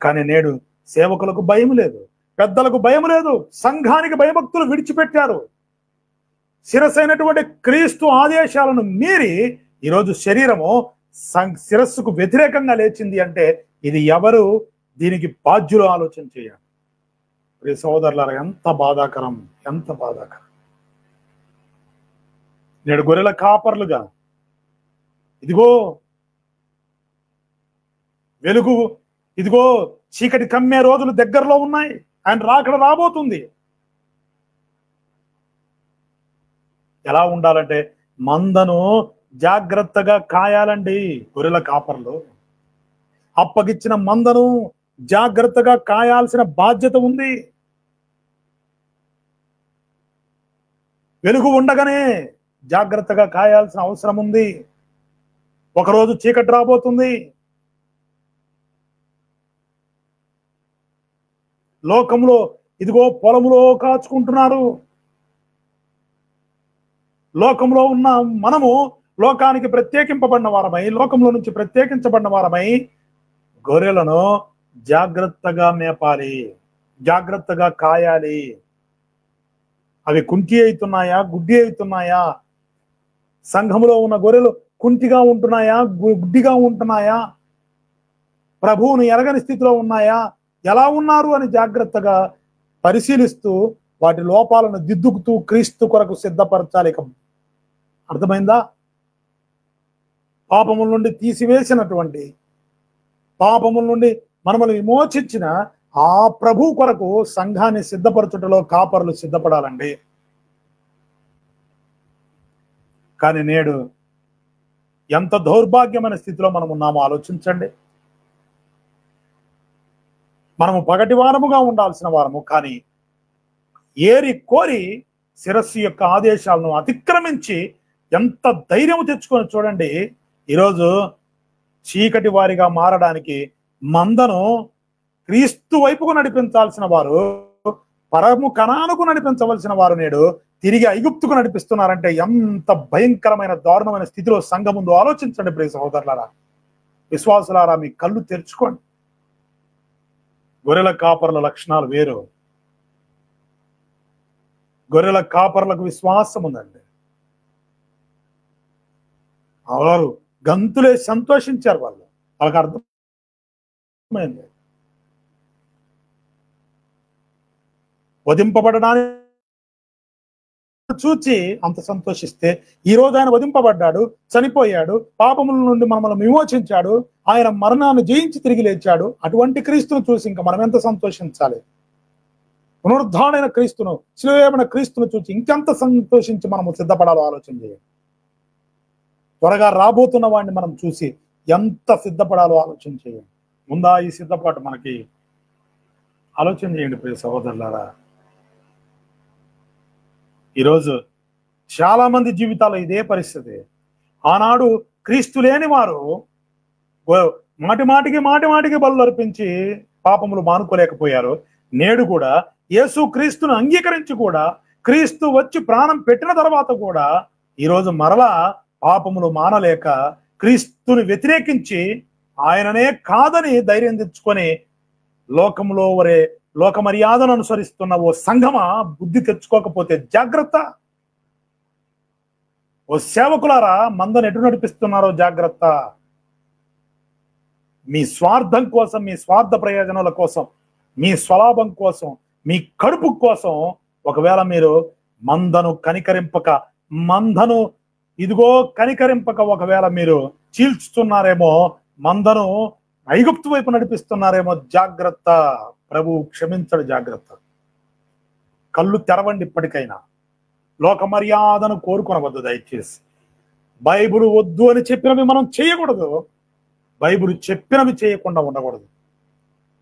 కానీ నేడు సేవకులకు భయం లేదు, పెద్దలకు భయం లేదు, సంఘానికి భయభక్తులు విడిచిపెట్టారు. శిరస్సైనటువంటి క్రీస్తు ఆదేశాలను మీరి ఈరోజు శరీరము శిరస్సుకు వ్యతిరేకంగా లేచింది అంటే ఇది ఎవరు దీనికి బాధ్యులు ఆలోచన చేయాలి. ప్రియ సోదరులారా, ఎంత బాధాకరం, ఎంత బాధాకరం. నేడు గొర్రెల కాపర్లుగా ఇదిగో వెలుగు, ఇదిగో చీకటి కమ్మే రోజులు దగ్గరలో ఉన్నాయి. ఆయన రాకడ రాబోతుంది. ఎలా ఉండాలంటే మందను జాగ్రత్తగా కాయాలండి. గొర్రెల కాపర్లు అప్పగిచ్చిన మందను జాగ్రత్తగా కాయాల్సిన బాధ్యత ఉంది. వెలుగు ఉండగానే జాగ్రత్తగా కాయాల్సిన అవసరం ఉంది. ఒకరోజు చీకటి రాబోతుంది. లోకంలో ఇదిగో పొలంలో కాచుకుంటున్నారు. లోకంలో ఉన్న మనము లోకానికి ప్రత్యేకింపబడిన వారమై, లోకంలో నుంచి ప్రత్యేకించబడిన వారమై గొర్రెలను జాగ్రత్తగా మేపాలి, జాగ్రత్తగా కాయాలి. అవి కుంటి అవుతున్నాయా, గుడ్డి అవుతున్నాయా? సంఘములో ఉన్న గొర్రెలు కుంటిగా ఉంటున్నాయా, గుడ్డిగా ఉంటున్నాయా? ప్రభువును ఎరగని స్థితిలో ఉన్నాయా, ఎలా ఉన్నారు అని జాగ్రత్తగా పరిశీలిస్తూ వాటి లోపాలను దిద్దుకుతూ క్రీస్తు కొరకు సిద్ధపరచాలి. అర్థమైందా? పాపముల నుండి తీసివేసినటువంటి, పాపముల నుండి మనల్ని విమోచించిన ఆ ప్రభు కొరకు సంఘాన్ని సిద్ధపరచుటలో కాపరులు సిద్ధపడాలండి. కానీ నేడు ఎంత దౌర్భాగ్యమైన స్థితిలో మనం ఉన్నామో ఆలోచించండి. మనము పగటి వారముగా ఉండాల్సిన వారము, కానీ ఏరి కోరి శిరస్సు యొక్క ఆదేశాలను అతిక్రమించి ఎంత ధైర్యం తెచ్చుకొని చూడండి. ఈరోజు చీకటి వారిగా మారడానికి మందను క్రీస్తు వైపుకు నడిపించాల్సిన వారు, పరము కణానుకు నడిపించవలసిన వారు నేడు తిరిగి ఐగుప్తుకు నడిపిస్తున్నారంటే ఎంత భయంకరమైన దారుణమైన స్థితిలో సంఘం ముందు ఆలోచించండి. ప్రియ సహోదరులారా, విశ్వాసులారా, మీ కళ్ళు తెరుచుకోండి. గొర్రెల కాపర్ల లక్షణాలు వేరు. గొర్రెల కాపర్లకు విశ్వాసం ఉందండి. వారు గంతులే సంతోషించారు. వాళ్ళకి అర్థమైంది. వధింపబడడానికి చూచి అంత సంతోషిస్తే, ఈ రోజు ఆయన వధింపబడ్డాడు, చనిపోయాడు, పాపముల నుండి మమ్మల్ని విమోచించాడు, ఆయన మరణాన్ని జయించి తిరిగి లేచాడు. అటువంటి క్రీస్తును చూసి ఇంకా మనం ఎంత సంతోషించాలి? పునరుద్ధానైన క్రీస్తును, శిలువేయబడిన క్రీస్తును చూసి ఇంకెంత సంతోషించి మనము సిద్ధపడాలో ఆలోచన చేయండి. త్వరగా రాబోతున్న వాడిని మనం చూసి ఎంత సిద్ధపడాలో ఆలోచన చేయండి. ముందా ఈ సిద్ధపాటు మనకి ఆలోచన చేయండి ప్రియ సహోదరులారా. ఈరోజు చాలా మంది జీవితాల్లో ఇదే పరిస్థితి. ఆనాడు క్రీస్తు లేని వారు మాటి మాటికి బలులు అర్పించి పాపములు మానుకోలేకపోయారు. నేడు కూడా యేసు క్రీస్తును అంగీకరించి కూడా, క్రీస్తు వచ్చి ప్రాణం పెట్టిన తర్వాత కూడా ఈరోజు మరలా పాపములు మానలేక క్రీస్తుని వ్యతిరేకించి ఆయననే కాదని ధైర్యం తెచ్చుకొని లోకంలో లోక మర్యాదను అనుసరిస్తున్న ఓ సంఘమా, బుద్ధి తెచ్చుకోకపోతే జాగ్రత్త. ఓ సేవకులారా, మందను ఎటు నడిపిస్తున్నారో జాగ్రత్త. మీ స్వార్థం కోసం, మీ స్వార్థ ప్రయోజనాల కోసం, మీ స్వలాభం కోసం, మీ కడుపు కోసం ఒకవేళ మీరు మందను కనికరింపక ఒకవేళ మీరు చీల్చుతున్నారేమో, మందను ఐగుప్తు వైపు నడిపిస్తున్నారేమో, జాగ్రత్త. ప్రభు క్షమించడు, జాగ్రత్త. కళ్ళు తెరవండి ఇప్పటికైనా. లోక మర్యాదను కోరుకొనవద్దు దయచేసి. బైబిల్ వద్దు అని చెప్పినవి మనం చేయకూడదు, బైబిల్ చెప్పినవి చేయకుండా ఉండకూడదు.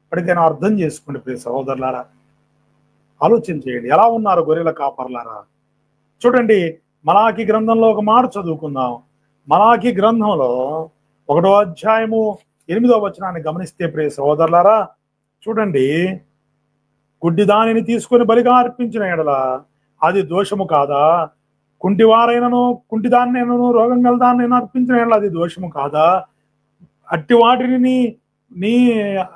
ఇప్పటికైనా అర్థం చేసుకోండి ప్రియ సహోదరులారా. ఆలోచన చేయండి. ఎలా ఉన్నారు గొర్రెల కాపర్లారా? చూడండి, మలాకి గ్రంథంలో ఒక మాట చదువుకుందాం. మలాకి గ్రంథంలో 1వ అధ్యాయము 8వ వచనాన్ని గమనిస్తే ప్రియ సహోదరులారా, చూడండి, గుడ్డి దానిని తీసుకొని బలిగా అర్పించిన ఎడల అది దోషము కాదా? కుంటివారైనను, కుంటిదాన్నైనను, రోగం గల దాన్నైనా అర్పించిన ఎడల అది దోషము కాదా? అట్టి వాటిని నీ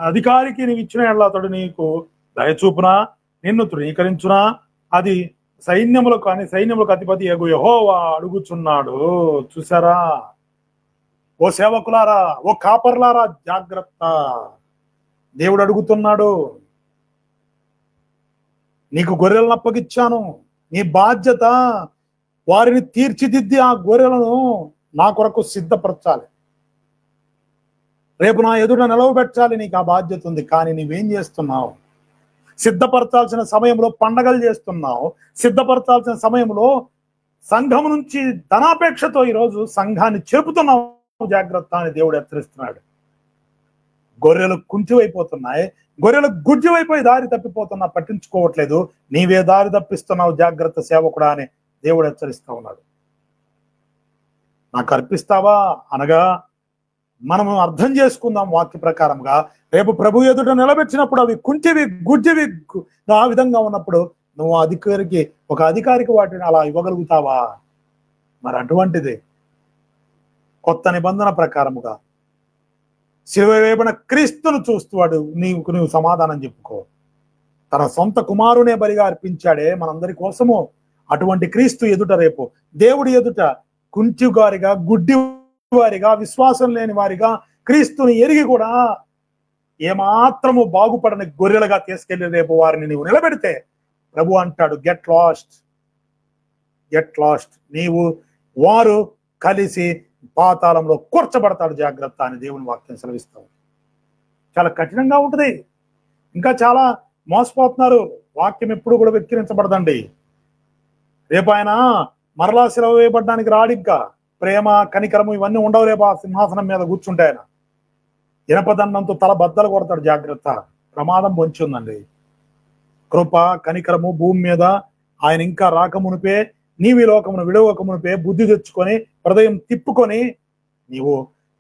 అధికారికి నీవు ఇచ్చిన ఎడల అతడు నీకు దయచూపునా, నిన్ను తృణీకరించునా? అది సైన్యములకు అధిపతి యెహోవా అడుగుచున్నాడు. చూసారా? ఓ సేవకులారా, ఓ కాపర్లారా, జాగ్రత్త. దేవుడు అడుగుతున్నాడు. నీకు గొర్రెలను అప్పగిచ్చాను, నీ బాధ్యత వారిని తీర్చిదిద్ది ఆ గొర్రెలను నా కొరకు సిద్ధపరచాలి, రేపు నా ఎదుట నిలవబెట్టాలి. నీకు ఆ బాధ్యత ఉంది. కానీ నీవేం చేస్తున్నావు? సిద్ధపరచాల్సిన సమయంలో పండగలు చేస్తున్నావు, సిద్ధపరచాల్సిన సమయంలో సంఘం నుంచి ధనాపేక్షతో ఈరోజు సంఘాన్ని చెరుపుతున్నావు. జాగ్రత్త అని దేవుడు హెచ్చరిస్తున్నాడు. గొర్రెలు కుంటివైపోతున్నాయి, గొర్రెలు గుడ్డివైపోయి దారి తప్పిపోతున్నా, పట్టించుకోవట్లేదు. నీవే దారి తప్పిస్తున్నావు, జాగ్రత్త సేవకుడా అని దేవుడు హెచ్చరిస్తా ఉన్నాడు. నాకు అర్పిస్తావా అనగా మనము అర్థం చేసుకుందాం వాక్య ప్రకారంగా. రేపు ప్రభు ఎదుట నిలబెట్టినప్పుడు అవి కుంటివి, గుడ్డివి ఆ విధంగా ఉన్నప్పుడు నువ్వు ఒక అధికారికి వాటిని అలా ఇవ్వగలుగుతావా? మరి అటువంటిది కొత్త నిబంధన ప్రకారముగా శిలువ వేయబడిన క్రీస్తును చూస్తూ వాడు నీవు సమాధానం చెప్పుకో. తన సొంత కుమారునే బలిగా అర్పించాడే మనందరి కోసము. అటువంటి క్రీస్తు ఎదుట రేపు దేవుడి ఎదుట కుంటివారిగా, గుడ్డి వారిగా, విశ్వాసం లేని వారిగా, క్రీస్తుని ఎరిగి కూడా ఏమాత్రము బాగుపడని గొర్రెలుగా తీసుకెళ్లి రేపు వారిని నీవు నిలబెడితే ప్రభు అంటాడు, గెట్ లాస్ట్. వారు కలిసి పాతాళంలో కూర్చబడతాడు, జాగ్రత్త అని దేవుని వాక్యం సెలవిస్తాడు. చాలా కఠినంగా ఉంటుంది. ఇంకా చాలా మోసపోతున్నారు. వాక్యం ఎప్పుడు కూడా వెక్కిరించబడదండి. రేపు ఆయన మరలా సెలవు వేయబడ్డానికి రాడిగ్గా. ప్రేమ, కనికరము ఇవన్నీ ఉండవు. రేపు ఆ సింహాసనం మీద కూర్చుంటే ఆయన ఇనపదండంతో తల బద్దలు కొడతాడు, జాగ్రత్త. ప్రమాదం పొంచి ఉందండి. కృప, కనికరము భూమి మీద ఆయన ఇంకా రాకమునిపే, నీవి లోకమును విడవకమునిపే బుద్ధి తెచ్చుకొని హృదయం తిప్పుకొని నీవు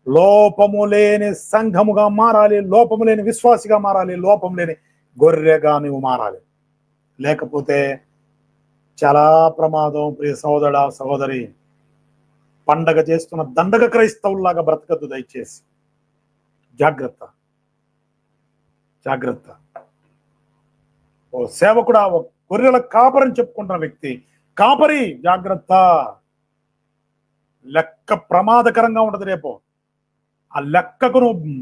లోపము లేని సంఘముగా మారాలి, లోపము లేని విశ్వాసిగా మారాలి, లోపము లేని గొర్రెగా నువ్వు మారాలి. లేకపోతే చాలా ప్రమాదం. ప్రియ సహోదరా, సహోదరి, పండగ చేస్తున్న దండగ క్రైస్తవుల్లాగా బ్రతకద్దు దయచేసి. జాగ్రత్త. ఓ సేవకుడా, ఓ గొర్రెల కాపరిని చెప్పుకుంటున్న వ్యక్తి, కాపరి జాగ్రత్త. లెక్క ప్రమాదకరంగా ఉంటుంది రేపు. ఆ లెక్కకు నువ్వు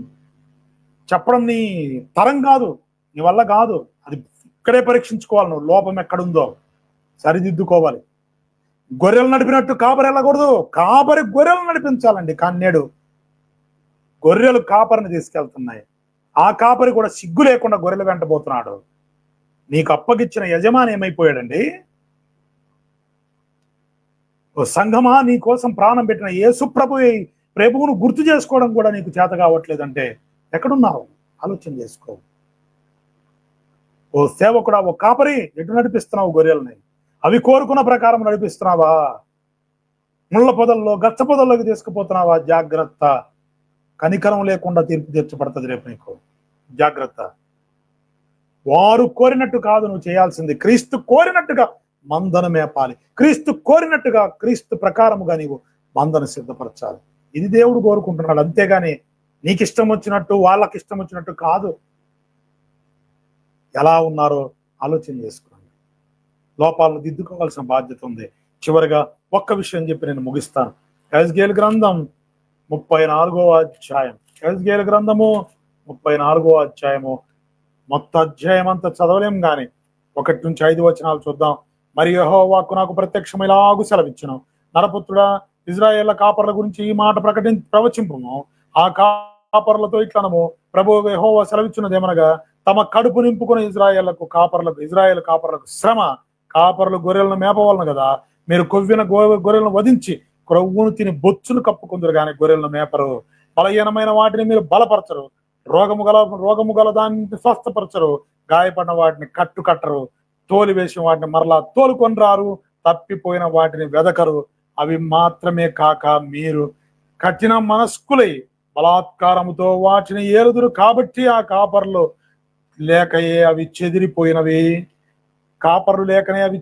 చెప్పడం నీ తరం కాదు, నీ వల్ల కాదు. అది ఇక్కడే పరీక్షించుకోవాలి, నువ్వు లోపం ఎక్కడుందో సరిదిద్దుకోవాలి. గొర్రెలు నడిపినట్టు కాపరి వెళ్ళకూడదు, కాపరి గొర్రెలు నడిపించాలండి. కానీ నేడు గొర్రెలు కాపరిని తీసుకెళ్తున్నాయి. ఆ కాపరి కూడా సిగ్గు లేకుండా గొర్రెలు వెంటబోతున్నాడు. నీకు అప్పగిచ్చిన యజమాని ఏమైపోయాడండి? ఓ సంఘమా, నీ కోసం ప్రాణం పెట్టిన యేసు ప్రభువును గుర్తు చేసుకోవడం కూడా నీకు చేత కావట్లేదంటే ఎక్కడున్నావు? ఆలోచన చేసుకో. ఓ సేవకుడా, ఓ కాపరి, ఎటు నడిపిస్తున్నావు గొర్రెల్ని? అవి కోరుకున్న ప్రకారం నడిపిస్తున్నావా? ముళ్ళ పొదల్లో గచ్చ పొదల్లోకి తీసుకుపోతున్నావా? జాగ్రత్త. కనికరం లేకుండా తీర్పు తీర్చబడుతుంది రేపు నీకు. జాగ్రత్త. వారు కోరినట్టు కాదు నువ్వు చేయాల్సింది, క్రీస్తు కోరినట్టుగా మందను మేపాలి. క్రీస్తు కోరినట్టుగా, క్రీస్తు ప్రకారముగా నీవు మందను సిద్ధపరచాలి. ఇది దేవుడు కోరుకుంటున్నాడు. అంతేగాని నీకు ఇష్టం వచ్చినట్టు, వాళ్ళకి ఇష్టం వచ్చినట్టు కాదు. ఎలా ఉన్నారో ఆలోచన చేసుకోండి. లోపాలను దిద్దుకోవాల్సిన బాధ్యత ఉంది. చివరిగా ఒక్క విషయం చెప్పి నేను ముగిస్తాను. యెహెజ్కేలు గ్రంథం 34వ అధ్యాయం. యెహెజ్కేలు గ్రంథము 34వ అధ్యాయము. మొత్తం అధ్యాయం అంతా చదవలేం గాని 1 నుంచి 5 వచనాలు చూద్దాం. మరి యెహోవా వాక్కు నాకు ప్రత్యక్షమైలాగు సెలవిచ్చును, నరపుత్రుడా, ఇజ్రాయేళ్ల కాపర్ల గురించి ఈ మాట ప్రవచింపుము. ఆ కాపర్లతో ఇట్లనము, ప్రభువు యెహోవా సెలవిచ్చున్నదేమనగా, తమ కడుపు నింపుకున్న ఇజ్రాయేల్ కాపర్లకు శ్రమ. కాపర్లు గొర్రెలను మేపవలను కదా. మీరు కొవ్విన గొర్రెలను వధించి క్రొవ్వును తిని బొచ్చును కప్పుకుందరు కానీ గొర్రెలను మేపరు. బలహీనమైన వాటిని మీరు బలపరచరు. రోగము గల దాన్ని స్వస్థపరచరు. గాయపడిన వాటిని కట్టరు. తోలి వేసిన వాటిని మరలా తోలుకొని రారు. తప్పిపోయిన వాటిని వెదకరు. అవి మాత్రమే కాక మీరు కఠిన మనస్కులై బలాత్కారముతో వాటిని ఏలుదురు. కాబట్టి ఆ కాపర్లు లేకయే అవి చెదిరిపోయినవి. కాపర్లు లేకనే అవి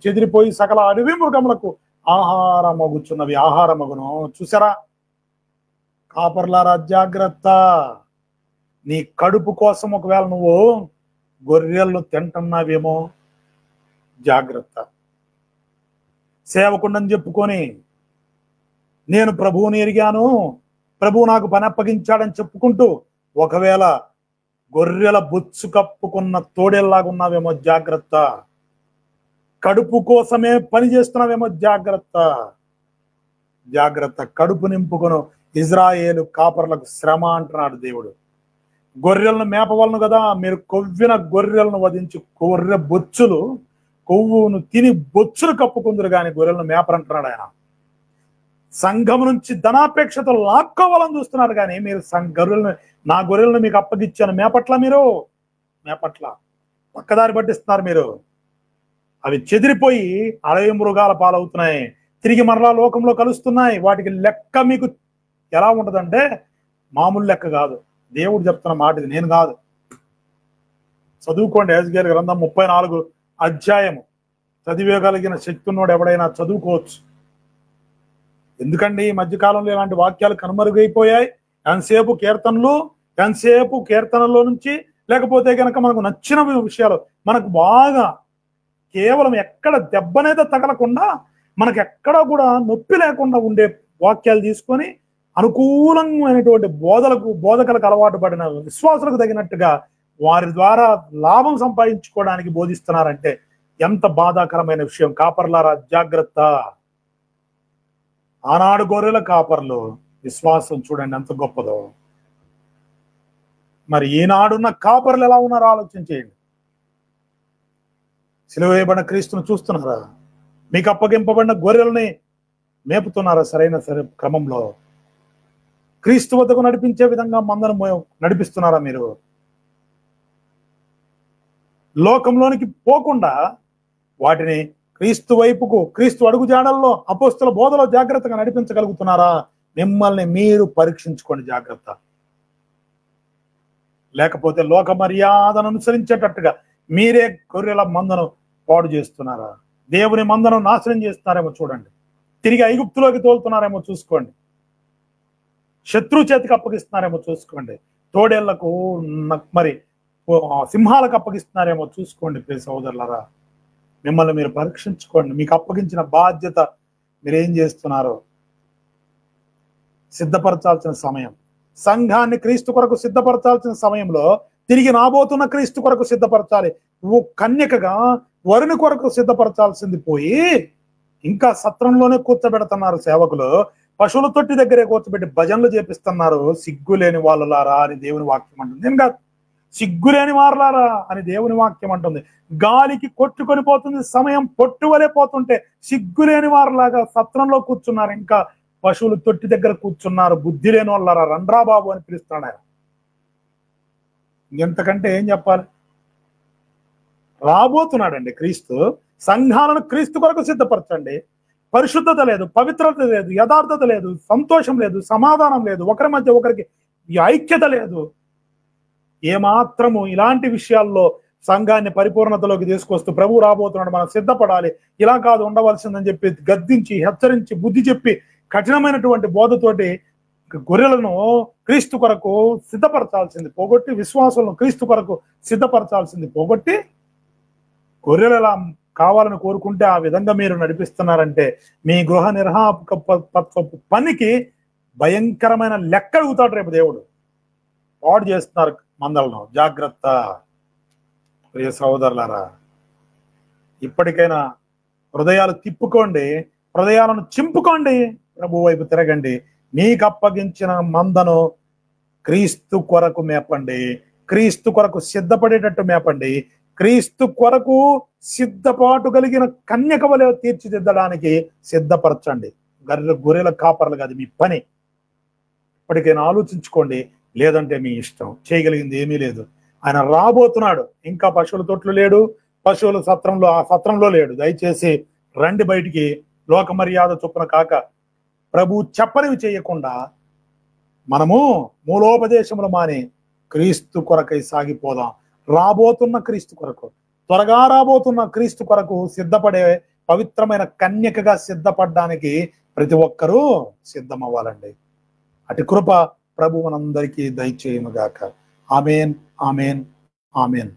చెదిరిపోయి సకల అడవి మృగములకు ఆహారమగును. చూసారా కాపర్లారా, జాగ్రత్త. నీ కడుపు కోసం ఒకవేళ నువ్వు గొర్రెలను తింటున్నావేమో, జాగ్రత్త. సేవకుండని చెప్పుకొని నేను ప్రభువుని ఎరిగాను, ప్రభువు నాకు పని అప్పగించాడని చెప్పుకుంటూ ఒకవేళ గొర్రెల బొచ్చు కప్పుకున్న తోడేల్లాగా ఉన్నావేమో, జాగ్రత్త. కడుపు కోసమే పని చేస్తున్నావేమో, జాగ్రత్త. కడుపు నింపుకును ఇజ్రాయేలు కాపర్లకు శ్రమ అంటున్నాడు దేవుడు. గొర్రెలను మేపవలను కదా. మీరు కొవ్విన గొర్రెలను వధించి కొవ్వును తిని బొచ్చును కప్పుకుందరు కానీ గొర్రెలను మేపరంటున్నాడు ఆయన. సంఘం నుంచి ధనాపేక్షతో లాక్కోవాలని చూస్తున్నారు కానీ మీరు నా గొర్రెలను మీకు అప్పగిచ్చాను, మేపట్ల పక్కదారి పట్టిస్తున్నారు మీరు. అవి చెదిరిపోయి అడవి మృగాల పాలవుతున్నాయి, తిరిగి మరలా లోకంలో కలుస్తున్నాయి. వాటికి లెక్క మీకు ఎలా ఉంటదంటే మామూలు లెక్క కాదు. దేవుడు చెప్తున్న మాట ఇది, నేను కాదు. చదువుకోండి. యెహెజ్కేలు గ్రంథం 34 అధ్యాయము. చదివేయగలిగిన శక్తి ఉన్నోడు ఎవడైనా చదువుకోవచ్చు. ఎందుకండి ఈ మధ్యకాలంలో ఇలాంటి వాక్యాలు కనుమరుగైపోయాయి. ఎంతసేపు కీర్తనల్లో నుంచి, లేకపోతే కనుక మనకు నచ్చిన విషయాలు, మనకు బాగా కేవలం ఎక్కడ దెబ్బనేదో తగలకుండా, మనకు ఎక్కడ కూడా నొప్పి లేకుండా ఉండే వాక్యాలు తీసుకొని అనుకూలమైనటువంటి బోధకులకు అలవాటు పడిన విశ్వాసులకు తగినట్టుగా వారి ద్వారా లాభం సంపాదించుకోవడానికి బోధిస్తున్నారంటే ఎంత బాధాకరమైన విషయం. కాపర్లారా, జాగ్రత్త. ఆనాడు గొర్రెల కాపర్లు విశ్వాసం చూడండి ఎంత గొప్పదో. మరి ఈనాడున్న కాపర్లు ఎలా ఉన్నారో ఆలోచన చేయండి. సిలువ వేయబడిన క్రీస్తును చూస్తున్నారా? మీకు అప్పగింపబడిన గొర్రెల్ని మేపుతున్నారా సరైన క్రమంలో? క్రీస్తు వద్దకు నడిపించే విధంగా మందను నడిపిస్తున్నారా మీరు? లోకంలోనికి పోకుండా వాటిని క్రీస్తు వైపుకు, క్రీస్తు అడుగుజాడల్లో, అపోస్తల బోధలో జాగ్రత్తగా నడిపించగలుగుతున్నారా? మిమ్మల్ని మీరు పరీక్షించుకోండి, జాగ్రత్త. లేకపోతే లోక మర్యాదను అనుసరించేటట్టుగా మీరే గొర్రెల మందను పాడు చేస్తున్నారా? దేవుని మందను నాశనం చేస్తున్నారేమో చూడండి. తిరిగి ఐగుప్తులోకి తోలుతున్నారేమో చూసుకోండి. శత్రు చేతికి అప్పగిస్తున్నారేమో చూసుకోండి. తోడేళ్లకు, మరి సింహాలకు అప్పగిస్తున్నారేమో చూసుకోండి. ప్రియ సోదరులారా, మిమ్మల్ని మీరు పరీక్షించుకోండి. మీకు అప్పగించిన బాధ్యత మీరేం చేస్తున్నారో. సిద్ధపరచాల్సిన సమయం. సంఘాన్ని క్రీస్తు కొరకు సిద్ధపరచాల్సిన సమయంలో తిరిగి రాబోతున్న క్రీస్తు కొరకు సిద్ధపరచాలి. కన్యకగా వరుని కొరకు సిద్ధపరచాల్సింది పోయి ఇంకా సత్రంలోనే కూర్చోబెడుతున్నారు సేవకులు. పశువుల తొట్టి దగ్గరే కూర్చోబెట్టి భజనలు చేపిస్తున్నారు. సిగ్గులేని వాళ్ళలారా అని దేవుని వాక్యం అంటుంది. నేను కాదు, సిగ్గులేని వారలారా అని దేవుని వాక్యం అంటుంది. గాలికి కొట్టుకొని పోతుంది సమయం, పొట్టువలే పోతుంటే సిగ్గులేని వారిలాగా సత్రంలో కూర్చున్నారు. ఇంకా పశువులు తొట్టి దగ్గర కూర్చున్నారు. బుద్ధి లేని వాళ్ళారా రండ్రా బాబు అని పిలుస్తున్నాడు ఆయన. ఎంతకంటే ఏం చెప్పాలి? రాబోతున్నాడండి క్రీస్తు. సంఘాలను క్రీస్తు కొరకు సిద్ధపరచండి. పరిశుద్ధత లేదు, పవిత్రత లేదు, యథార్థత లేదు, సంతోషం లేదు, సమాధానం లేదు, ఒకరి మధ్య ఒకరికి ఐక్యత లేదు. ఏమాత్రము ఇలాంటి విషయాల్లో సంఘాన్ని పరిపూర్ణతలోకి తీసుకొస్తూ ప్రభు రాబోతున్నాడు, మనం సిద్ధపడాలి, ఇలా కాదు ఉండవలసిందని చెప్పి గద్దించి హెచ్చరించి బుద్ధి చెప్పి కఠినమైనటువంటి బోధతోటి గొర్రెలను క్రీస్తు కొరకు సిద్ధపరచాల్సింది పోగొట్టి, విశ్వాసులను క్రీస్తు కొరకు సిద్ధపరచాల్సింది పోగొట్టి, గొర్రెలు ఎలా కావాలని కోరుకుంటే ఆ విధంగా మీరు నడిపిస్తున్నారంటే మీ గృహ నిర్వాహకత్వపు పనికి భయంకరమైన లెక్క అడుగుతాడు రేపు దేవుడు. పాడు చేస్తున్నారు మందలను, జాగ్రత్త ప్రియ సహోదరులారా. ఇప్పటికైనా హృదయాలు తిప్పుకోండి, హృదయాలను చింపుకోండి, ప్రభు వైపు తిరగండి. మీకు అప్పగించిన మందను క్రీస్తు కొరకు మేపండి, క్రీస్తు కొరకు సిద్ధపడేటట్టు మేపండి, క్రీస్తు కొరకు సిద్ధపాటు కలిగిన కన్యక వలె తీర్చిదిద్దడానికి సిద్ధపరచండి. గొర్రెల కాపర్లు కాదు మీ పని. ఇప్పటికైనా ఆలోచించుకోండి, లేదంటే మీ ఇష్టం. చేయగలిగింది ఏమీ లేదు. ఆయన రాబోతున్నాడు. ఇంకా పశువుల తొట్లు లేడు, పశువుల సత్రంలో లేడు. దయచేసి రండి బయటికి. లోక మర్యాద చొప్పున కాక ప్రభు చెప్పనివి చేయకుండా మనము మూలోపదేశములు మాని క్రీస్తు కొరకై సాగిపోదాం. రాబోతున్న క్రీస్తు కొరకు, త్వరగా రాబోతున్న క్రీస్తు కొరకు సిద్ధపడే పవిత్రమైన కన్యకగా సిద్ధపడడానికి ప్రతి ఒక్కరూ సిద్ధమవ్వాలండి. అటు కృప ప్రభు మనందరికీ దయచేయునుగాక. ఆమేన్, ఆమేన్, ఆమేన్.